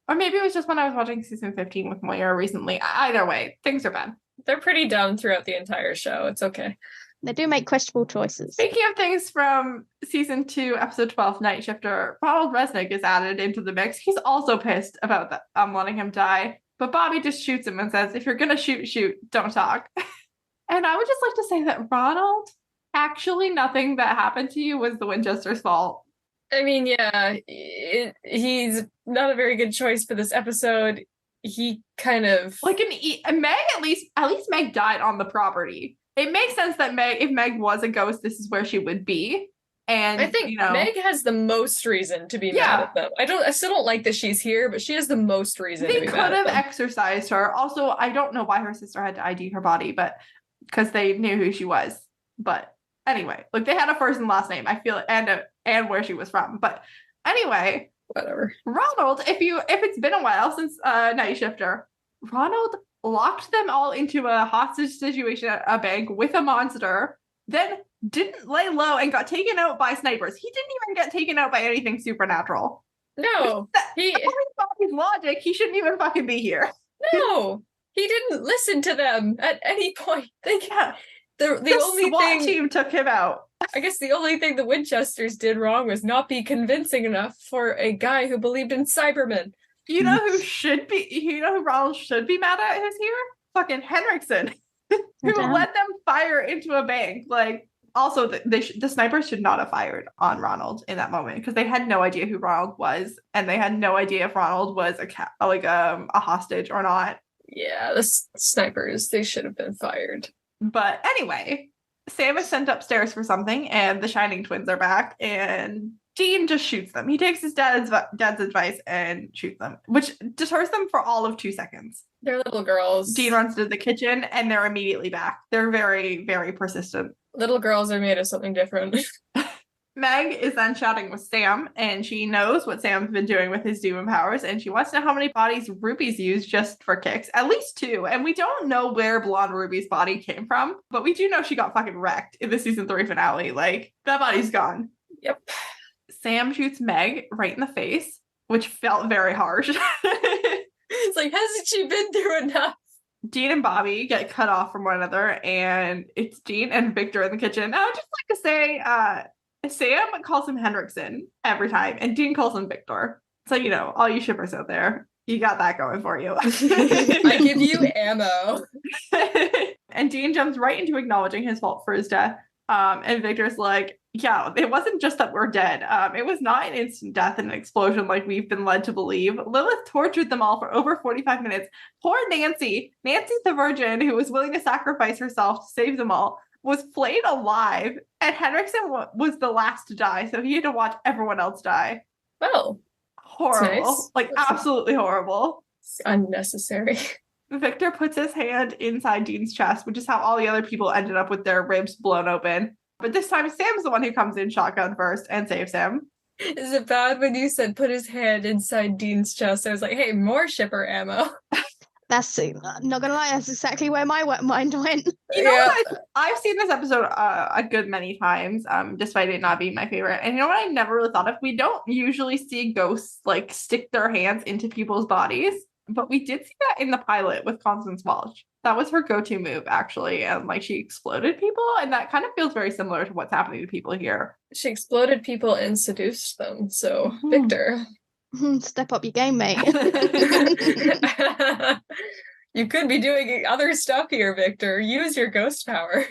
Or maybe it was just when I was watching season 15 with Moira recently. Either way, things are bad. They're pretty dumb throughout the entire show. It's okay. They do make questionable choices. Speaking of things from season 2, episode 12, Night Shifter, Ronald Resnick is added into the mix. He's also pissed about letting him die, but Bobby just shoots him and says, if you're gonna shoot, don't talk. And I would just like to say that Ronald, actually nothing that happened to you was the Winchesters' fault. I mean, yeah, he's not a very good choice for this episode. He kind of like Meg. At least Meg died on the property. It makes sense that if Meg was a ghost, this is where she would be. And I think Meg has the most reason to be mad at them. I still don't like that she's here, but she has the most reason to be mad at them. They could have exorcised her. Also, I don't know why her sister had to ID her body, but because they knew who she was. But anyway, like, they had a first and last name, I feel, and where she was from. But anyway, whatever. Ronald, if it's been a while since Night Shifter, Ronald locked them all into a hostage situation at a bank with a monster, then didn't lay low and got taken out by snipers. He didn't even get taken out by anything supernatural. No. Bobby's logic, he shouldn't even fucking be here. No. He didn't listen to them at any point. The only SWAT team took him out. I guess the only thing the Winchesters did wrong was not be convincing enough for a guy who believed in Cybermen. You know who Ronald should be mad at who's here? Fucking Henricksen, who let them fire into a bank. Like, also, the snipers should not have fired on Ronald in that moment because they had no idea who Ronald was, and they had no idea if Ronald was a hostage or not. Yeah, the snipers, they should have been fired. But anyway, Sam is sent upstairs for something, and the Shining twins are back, and Dean just shoots them. He takes his dad's advice and shoots them, which deters them for all of 2 seconds. They're little girls. Dean runs to the kitchen, and they're immediately back. They're very, very persistent. Little girls are made of something different. Meg is then chatting with Sam, and she knows what Sam's been doing with his demon powers, and she wants to know how many bodies Ruby's used just for kicks. At least 2. And we don't know where blonde Ruby's body came from, but we do know she got fucking wrecked in the season 3 finale. Like, that body's gone. Yep. Sam shoots Meg right in the face, which felt very harsh. It's like, hasn't she been through enough? Dean and Bobby get cut off from one another, and it's Dean and Victor in the kitchen. I would just like to say, Sam calls him Henricksen every time, and Dean calls him Victor. So, you know, all you shippers out there, you got that going for you. I give you ammo. And Dean jumps right into acknowledging his fault for his death. And Victor's like, yeah, it wasn't just that we're dead. It was not an instant death and an explosion like we've been led to believe. Lilith tortured them all for over 45 minutes. Poor Nancy the virgin, who was willing to sacrifice herself to save them all, was flayed alive, and Henricksen was the last to die, so he had to watch everyone else die. Well, horrible. Nice. Like, absolutely horrible. It's unnecessary. Victor puts his hand inside Dean's chest, which is how all the other people ended up with their ribs blown open. But this time, Sam's the one who comes in shotgun first and saves him. Is it bad when you said put his hand inside Dean's chest? I was like, hey, more shipper ammo. That's not gonna lie, that's exactly where my mind went. You know what? I've seen this episode a good many times, despite it not being my favorite. And you know what I never really thought of? We don't usually see ghosts like stick their hands into people's bodies, but we did see that in the pilot with Constance Walsh. That was her go-to move, actually, and like she exploded people, and that kind of feels very similar to what's happening to people here. She exploded people and seduced them. So, Victor. Step up your game, mate. You could be doing other stuff here, Victor. Use your ghost power.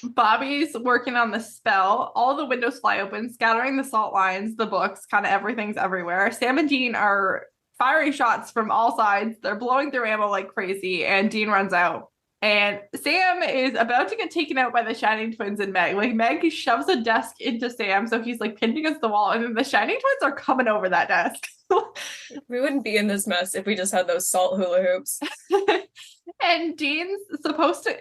Bobby's working on the spell. All the windows fly open, scattering the salt lines, the books, kind of everything's everywhere. Sam and Dean are firing shots from all sides. They're blowing through ammo like crazy, and Dean runs out. And Sam is about to get taken out by the Shining Twins and Meg. Like, Meg shoves a desk into Sam, so he's like pinned against the wall, and then the Shining Twins are coming over that desk. We wouldn't be in this mess if we just had those salt hula hoops. And Dean's supposed to,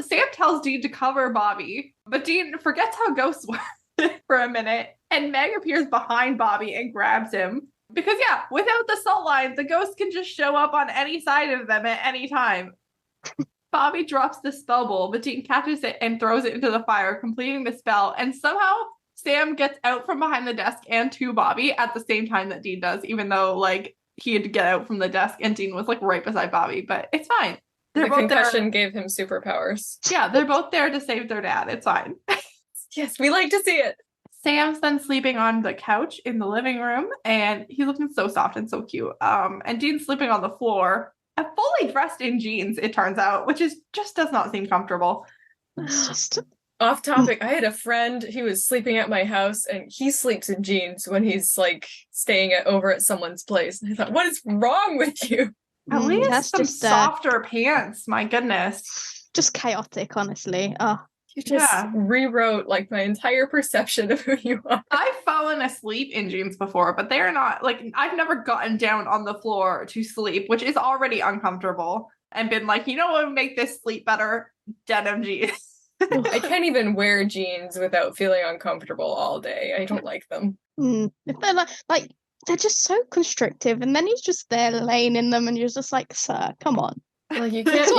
Sam tells Dean to cover Bobby, but Dean forgets how ghosts work for a minute, and Meg appears behind Bobby and grabs him. Because yeah, without the salt lines, the ghost can just show up on any side of them at any time. Bobby drops the spell bowl, but Dean catches it and throws it into the fire, completing the spell, and somehow Sam gets out from behind the desk and to Bobby at the same time that Dean does, even though like he had to get out from the desk and Dean was like right beside Bobby, but it's fine. The concussion gave him superpowers. Yeah, they're both there to save their dad. It's fine. Yes, we like to see it. Sam's then sleeping on the couch in the living room, and he's looking so soft and so cute. And Dean's sleeping on the floor, fully dressed in jeans, it turns out, which is just does not seem comfortable. It's just off topic. I had a friend who was sleeping at my house, and he sleeps in jeans when he's like staying over at someone's place. And I thought, what is wrong with you? At least that's some just softer pants. My goodness, just chaotic, honestly. Oh, you just rewrote like my entire perception of who you are. I've fallen asleep in jeans before, but they're not like I've never gotten down on the floor to sleep, which is already uncomfortable, and been like, you know what would make this sleep better? Denim jeans. I can't even wear jeans without feeling uncomfortable all day. I don't like them. If they're like they're just so constrictive, and then he's just there laying in them, and you're just like, sir, come on. Like you can't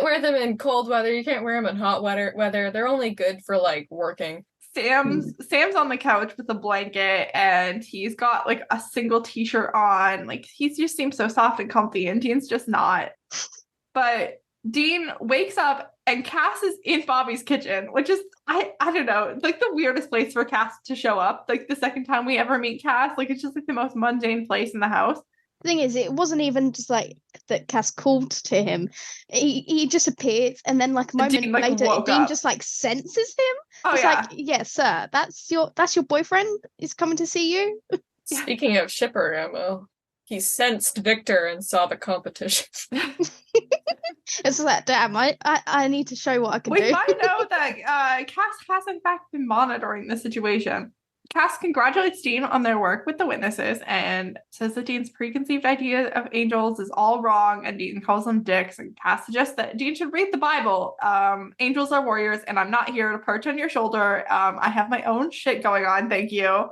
wear them in cold weather. You can't wear them in hot weather. They're only good for like working. Sam's on the couch with a blanket, and he's got like a single t-shirt on. Like he just seems so soft and comfy, and Dean's just not. But Dean wakes up and Cass is in Bobby's kitchen, which is I don't know, like the weirdest place for Cass to show up. Like the second time we ever meet Cass, like it's just like the most mundane place in the house. The thing is, it wasn't even just like that Cass called to him. He just appeared, and then like a moment Dean, like, later, woke Dean up. just like senses him. Oh It's yeah. like, yeah, sir, that's your boyfriend is coming to see you. Speaking of shipper ammo, he sensed Victor and saw the competition. It's like, damn, I need to show what I can We do. find out that Cass has in fact been monitoring the situation. Cass congratulates Dean on their work with the witnesses and says that Dean's preconceived idea of angels is all wrong, and Dean calls them dicks, and Cass suggests that Dean should read the Bible. Angels are warriors, and I'm not here to perch on your shoulder. I have my own shit going on, thank you.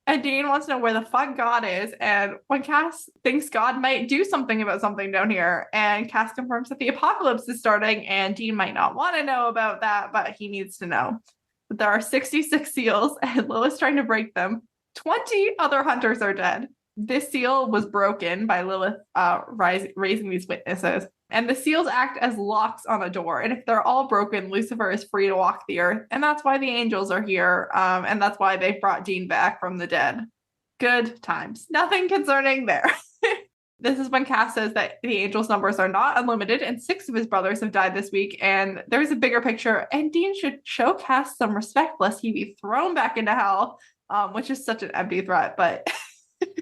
And Dean wants to know where the fuck God is, and when Cass thinks God might do something about something down here, and Cass confirms that the apocalypse is starting, and Dean might not want to know about that, but he needs to know. There are 66 seals, and Lilith's trying to break them. 20 other hunters are dead. This seal was broken by Lilith raising these witnesses. And the seals act as locks on a door. And if they're all broken, Lucifer is free to walk the earth. And that's why the angels are here. And that's why they brought Dean back from the dead. Good times. Nothing concerning there. This is when Cass says that the angels' numbers are not unlimited, and 6 of his brothers have died this week, and there's a bigger picture, and Dean should show Cass some respect lest he be thrown back into hell, which is such an empty threat, but...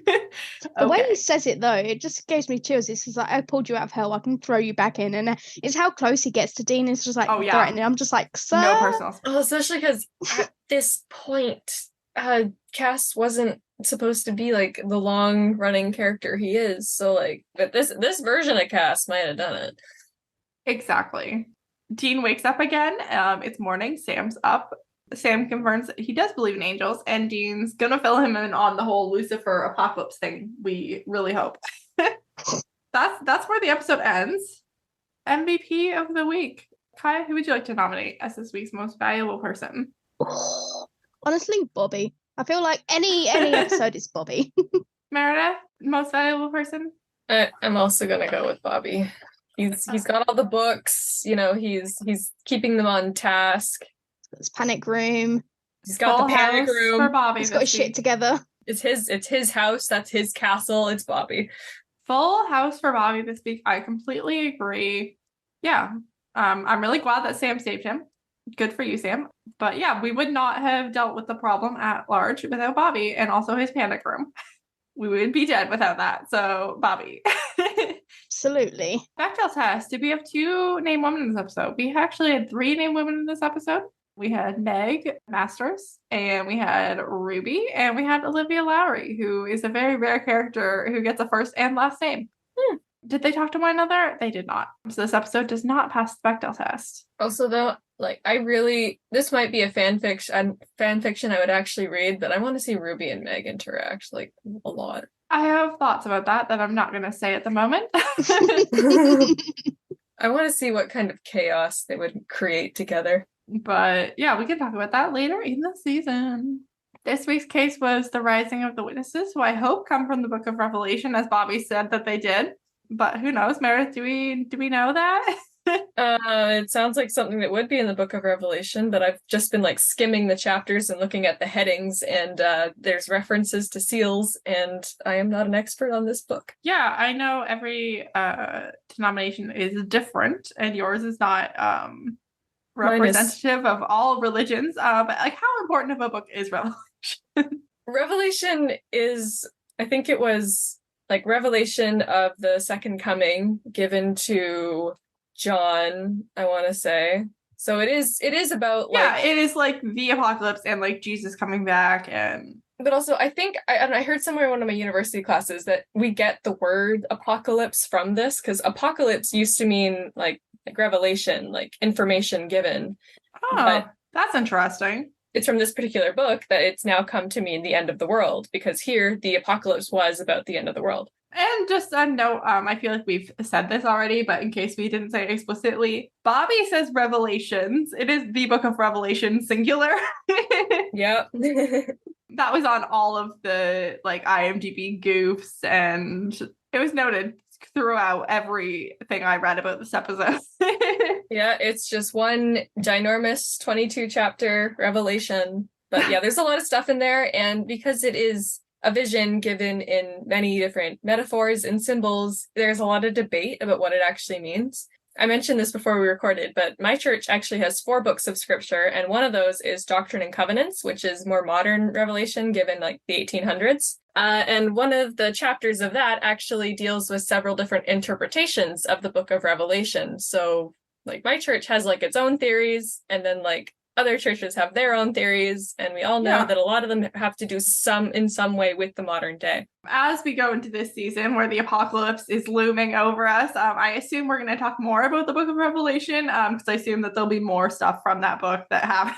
The way he says it, though, it just gives me chills. It's just like, I pulled you out of hell, I can throw you back in, and it's how close he gets to Dean. It's just like, threatening. I'm just like, sir? No personal space. Oh, especially because at this point, Cass wasn't supposed to be like the long running character he is, so like, but this version of Cass might have done it. Exactly. Dean wakes up again. It's morning. Sam's up. Sam confirms that he does believe in angels, and Dean's gonna fill him in on the whole Lucifer apocalypse thing. We really hope. That's where the episode ends. MVP of the week. Kai, who would you like to nominate as this week's most valuable person? Honestly, Bobby. I feel like any episode is Bobby. Meredith, most valuable person? I'm also gonna go with Bobby. He's got all the books, you know, he's keeping them on task. He's got his panic room. He's got Full the panic room. For Bobby. He's got his shit together. It's his house, that's his castle, it's Bobby. Full house for Bobby this week. I completely agree. Yeah. I'm really glad that Sam saved him. Good for you, Sam. But yeah, we would not have dealt with the problem at large without Bobby, and also his panic room. We would be dead without that. So, Bobby. Absolutely. Bechdel test. Did we have 2 named women in this episode? We actually had 3 named women in this episode. We had Meg Masters, and we had Ruby, and we had Olivia Lowry, who is a very rare character who gets a first and last name. Did they talk to one another? They did not. So this episode does not pass the Bechdel test. Also, though, like, this might be a fan fiction I would actually read, but I want to see Ruby and Meg interact, like, a lot. I have thoughts about that I'm not going to say at the moment. I want to see what kind of chaos they would create together. But yeah, we can talk about that later in the season. This week's case was the rising of the witnesses, who I hope come from the Book of Revelation, as Bobby said that they did. But who knows, Meredith? Do we know that? It sounds like something that would be in the Book of Revelation, but I've just been like skimming the chapters and looking at the headings, and there's references to seals, and I am not an expert on this book. Yeah, I know every denomination is different, and yours is not representative of all religions. But like, how important of a book is Revelation? Revelation is, I think it was like revelation of the second coming given to John, I want to say. So it is about like... Yeah, it is like the apocalypse and like Jesus coming back. And but also I think I heard somewhere in one of my university classes that we get the word apocalypse from this, because apocalypse used to mean like revelation, like information given. Oh, but that's interesting. It's from this particular book that it's now come to mean the end of the world, because here the apocalypse was about the end of the world. And just a note, I feel like we've said this already, but in case we didn't say it explicitly, Bobby says Revelations. It is the Book of Revelation, singular. Yep. That was on all of the like IMDb goofs, and it was noted throughout everything I read about this episode. Yeah, it's just one ginormous 22 chapter revelation. But yeah, there's a lot of stuff in there, and because it is a vision given in many different metaphors and symbols, there's a lot of debate about what it actually means. I mentioned this before we recorded, but my church actually has 4 books of scripture, and one of those is Doctrine and Covenants, which is more modern revelation given like the 1800s. And one of the chapters of that actually deals with several different interpretations of the Book of Revelation. So like my church has like its own theories, and then like other churches have their own theories, and we all know that a lot of them have to do in some way with the modern day. As we go into this season where the apocalypse is looming over us, I assume we're going to talk more about the Book of Revelation, because I assume that there'll be more stuff from that book that happens.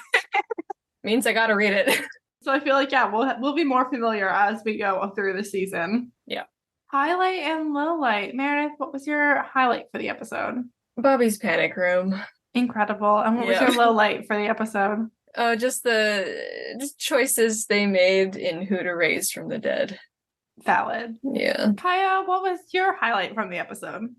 Means I gotta read it. So I feel like, we'll be more familiar as we go through the season. Yeah. Highlight and low light. Meredith, what was your highlight for the episode? Bobby's panic room. Incredible. And what was your low light for the episode? Just the choices they made in who to raise from the dead. Valid. Yeah. Kaya, what was your highlight from the episode?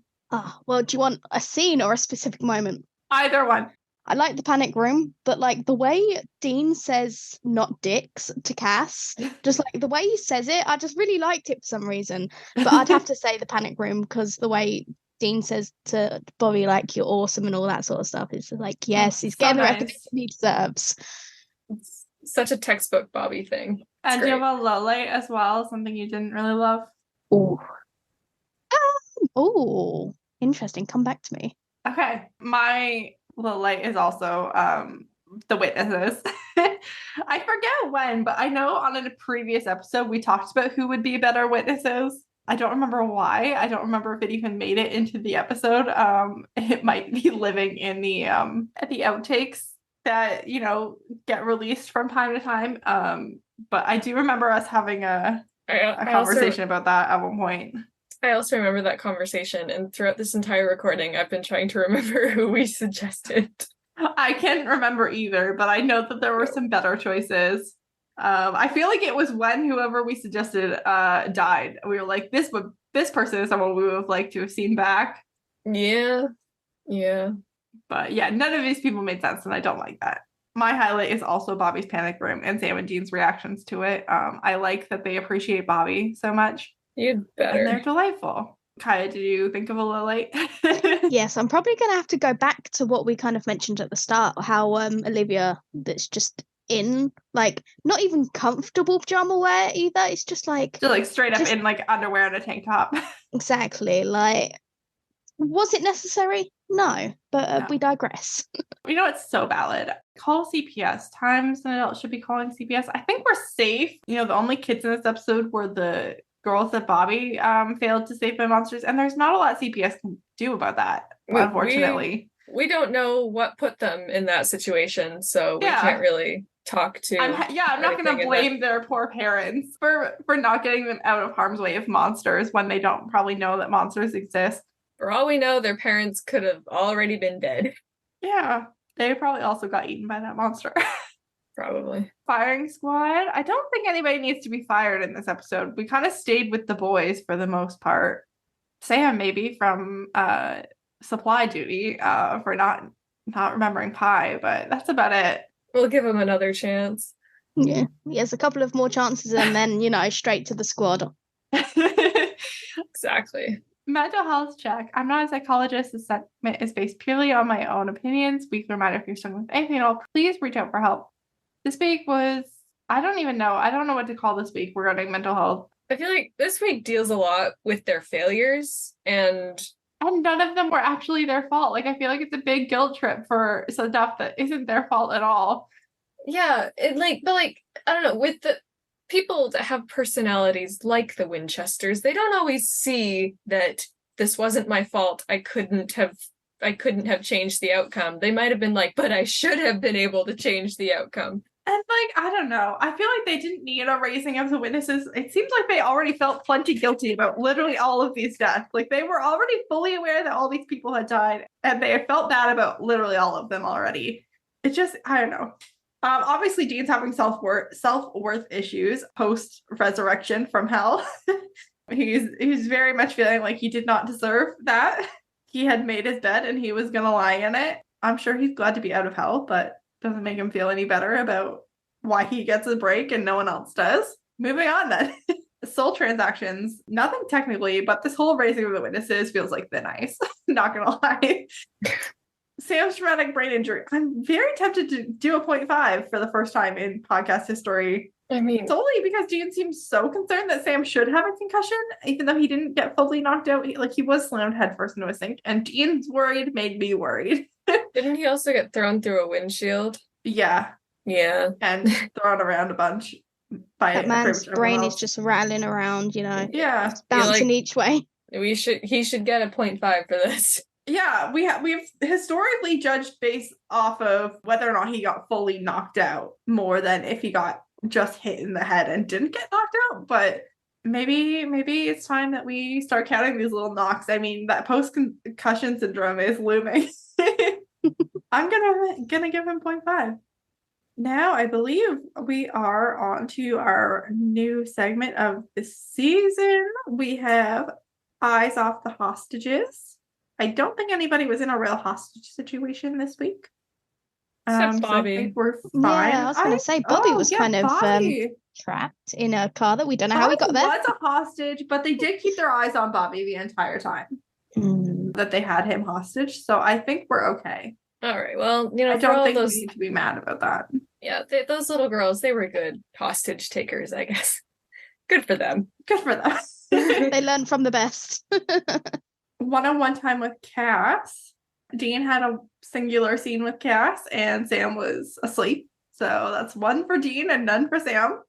Well, do you want a scene or a specific moment? Either one. I like the panic room, but like the way Dean says "not dicks" to Cass, just like the way he says it, I just really liked it for some reason. But I'd have to say the panic room, because the way Dean says to Bobby, like, "you're awesome" and all that sort of stuff, it's like, yes, he's getting the recognition he deserves. It's such a textbook Bobby thing. And do you have a low light as well? Something you didn't really love? Oh, interesting. Come back to me. Okay, my low light is also the witnesses. I forget when, but I know on a previous episode we talked about who would be better witnesses. I don't remember why. I don't remember if it even made it into the episode. It might be living in the outtakes that, get released from time to time. But I do remember us having a conversation about that at one point. I also remember that conversation, and throughout this entire recording, I've been trying to remember who we suggested. I can't remember either, but I know that there were some better choices. I feel like it was when whoever we suggested died. We were like, this person is someone we would have liked to have seen back. Yeah. But yeah, none of these people made sense, and I don't like that. My highlight is also Bobby's panic room and Sam and Dean's reactions to it. I like that they appreciate Bobby so much. You'd better. And they're delightful. Kaya, did you think of a low light? Yes, I'm probably going to have to go back to what we kind of mentioned at the start, how Olivia, that's just in, like, not even comfortable pajama wear either. It's just like... So, like, straight up in, like, underwear and a tank top. Exactly. Like, was it necessary? No, but No. We digress. You know, it's so valid. Call CPS. Times an adult should be calling CPS. I think we're safe. The only kids in this episode were the girls that Bobby failed to save by monsters, and there's not a lot CPS can do about that, unfortunately. We don't know what put them in that situation, so we can't really talk to... I'm not going to blame their poor parents for not getting them out of harm's way of monsters when they don't probably know that monsters exist. For all we know, their parents could have already been dead. Yeah, they probably also got eaten by that monster. Probably. Firing squad. I don't think anybody needs to be fired in this episode. We kind of stayed with the boys for the most part. Sam, maybe from supply duty for not remembering pie, but that's about it. We'll give him another chance. Yeah, he has a couple of more chances, and then straight to the squad. Exactly. Mental health check. I'm not a psychologist. This segment is based purely on my own opinions. Weekly reminder: if you're struggling with anything at all, please reach out for help. This week was, I don't know what to call this week regarding mental health. I feel like this week deals a lot with their failures, and none of them were actually their fault. Like, I feel like it's a big guilt trip for stuff that isn't their fault at all. Yeah, but I don't know, with the people that have personalities like the Winchesters, they don't always see that this wasn't my fault. I couldn't have changed the outcome. They might have been like, but I should have been able to change the outcome. And I don't know. I feel like they didn't need a raising of the witnesses. It seems like they already felt plenty guilty about literally all of these deaths. Like, they were already fully aware that all these people had died, and they had felt bad about literally all of them already. It just, I don't know. Obviously, Dean's having self-worth issues post-resurrection from hell. He's very much feeling like he did not deserve that. He had made his bed and he was going to lie in it. I'm sure he's glad to be out of hell, but doesn't make him feel any better about why he gets a break and no one else does. Moving on then. Soul transactions, nothing technically, but this whole raising of the witnesses feels like thin ice. Not gonna lie. Sam's traumatic brain injury. I'm very tempted to do a 0.5 for the first time in podcast history. I mean, solely because Dean seems so concerned that Sam should have a concussion, even though he didn't get fully knocked out. He was slammed headfirst into a sink, and Dean's worried made me worried. Didn't he also get thrown through a windshield? Yeah. Yeah. And thrown around a bunch by that man's brain is just rattling around, Yeah. It's bouncing each way. He should get a 0.5 for this. Yeah, we've historically judged based off of whether or not he got fully knocked out more than if he got just hit in the head and didn't get knocked out. But maybe it's time that we start counting these little knocks. I mean, that post-concussion syndrome is looming. I'm gonna give him 0.5. Now I believe we are on to our new segment of the season. We have Eyes Off the Hostages. I don't think anybody was in a real hostage situation this week. Except Bobby. So I think we're fine. Yeah, I was going to say, Bobby was kind of trapped in a car that we don't know how he got there. Bobby was a hostage, but they did keep their eyes on Bobby the entire time that they had him hostage. So I think we're okay. All right. Well, I don't think we need to be mad about that. Yeah, those little girls, they were good hostage takers, I guess. Good for them. Good for them. They learned from the best. One-on-one time with Cass. Dean had a singular scene with Cass, and Sam was asleep. So that's 1 for Dean and none for Sam.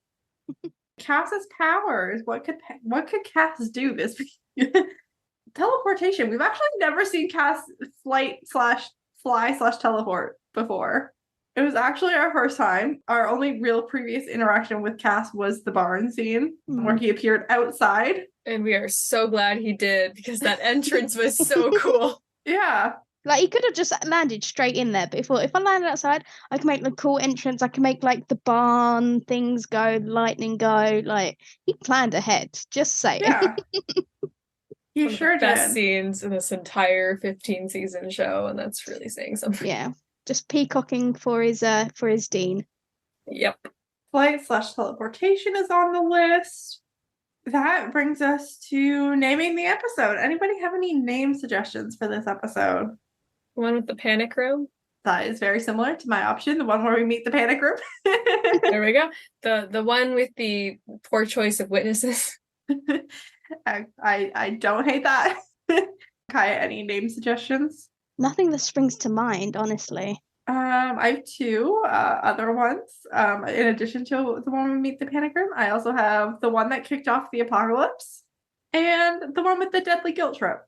Cass's powers. What could Cass do this week? Teleportation. We've actually never seen Cass fly/teleport before. It was actually our first time. Our only real previous interaction with Cass was the barn scene where he appeared outside. And we are so glad he did, because that entrance was so cool. Yeah. Like, he could have just landed straight in there, but if I landed outside, I can make the cool entrance. I can make, like, the barn things go, lightning go. Like, he planned ahead. Just saying. Yeah. You sure did. Best scenes in this entire 15-season show, and that's really saying something. Yeah. Just peacocking for his Dean. Yep. Flight/teleportation is on the list. That brings us to naming the episode. Anybody have any name suggestions for this episode? The one with the panic room? That is very similar to my option, the one where we meet the panic room. There we go. The one with the poor choice of witnesses. I don't hate that. Kaya, any name suggestions? Nothing that springs to mind, honestly. I have 2 other ones. In addition to the one we meet the panic room, I also have the one that kicked off the apocalypse and the one with the deadly guilt trip.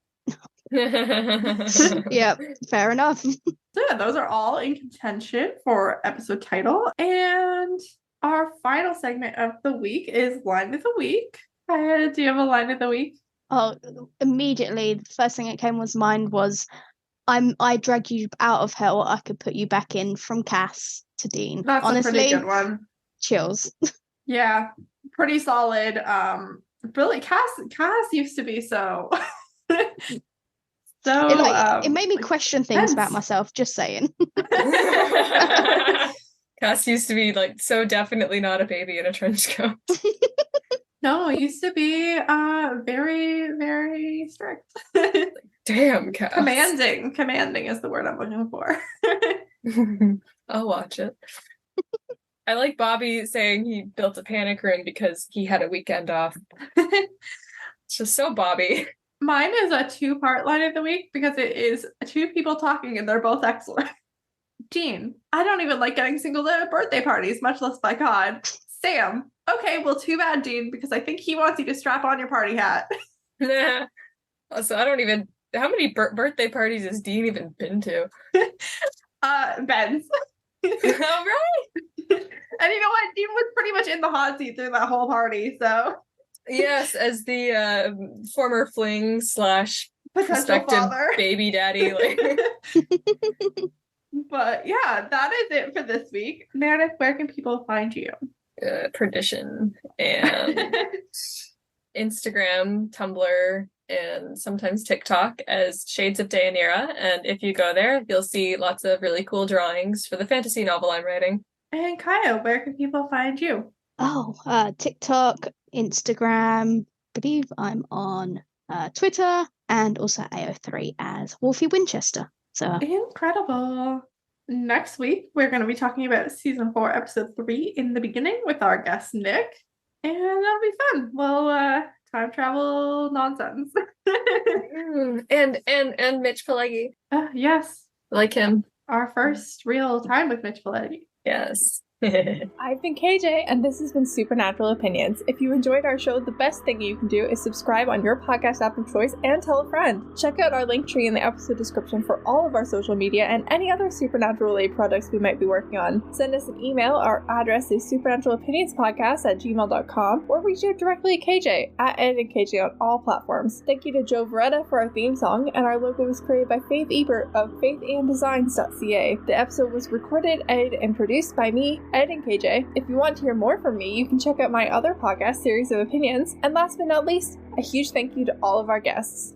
Yeah, fair enough. So yeah, those are all in contention for episode title. And our final segment of the week is Line of the Week. Do you have a line of the week? Oh, immediately, the first thing that came to mind was, I drag you out of hell, I could put you back in, from Cass to Dean. That's honestly a pretty good one. Chills. Yeah, pretty solid. Really, Cass used to be so it made me question things about myself, just saying. Cass used to be like so definitely not a baby in a trench coat. No, it used to be very, very strict. Damn, Cass. Commanding is the word I'm looking for. I'll watch it. I like Bobby saying he built a panic room because he had a weekend off. It's just so Bobby. Mine is a 2-part line of the week because it is 2 people talking and they're both excellent. Dean, I don't even like getting singled out at birthday parties, much less by God. Sam, okay, well, too bad, Dean, because I think he wants you to strap on your party hat. Also, I don't even... How many birthday parties has Dean even been to? Ben's. All right. And you know what? Dean was pretty much in the hot seat through that whole party, so... Yes, as the former fling / prospective baby daddy. But yeah, that is it for this week. Meredith, where can people find you? Perdition and Instagram, Tumblr, and sometimes TikTok as Shades of Deianira. And if you go there, you'll see lots of really cool drawings for the fantasy novel I'm writing. And Kaya, where can people find you? Oh, TikTok, Instagram. I believe I'm on Twitter, and also AO3 as Wolfie Winchester. So incredible. Next week, we're going to be talking about season 4, episode 3, In the Beginning, with our guest Nick, and that'll be fun. Well, time travel nonsense. and Mitch Pileggi. Yes, like him. Our first real time with Mitch Pileggi. Yes. I've been KJ, and this has been Supernatural Opinions. If you enjoyed our show, the best thing you can do is subscribe on your podcast app of choice and tell a friend. Check out our link tree in the episode description for all of our social media and any other Supernatural-related projects we might be working on. Send us an email. Our address is supernaturalopinionspodcast@gmail.com, or reach out directly to KJ at @KJ on all platforms. Thank you to Joe Veretta for our theme song, and our logo was created by Faith Ebert of faithanddesigns.ca. The episode was recorded, edited, and produced by me, Ed and KJ. If you want to hear more from me, you can check out my other podcast, Series of Opinions. And last but not least, a huge thank you to all of our guests.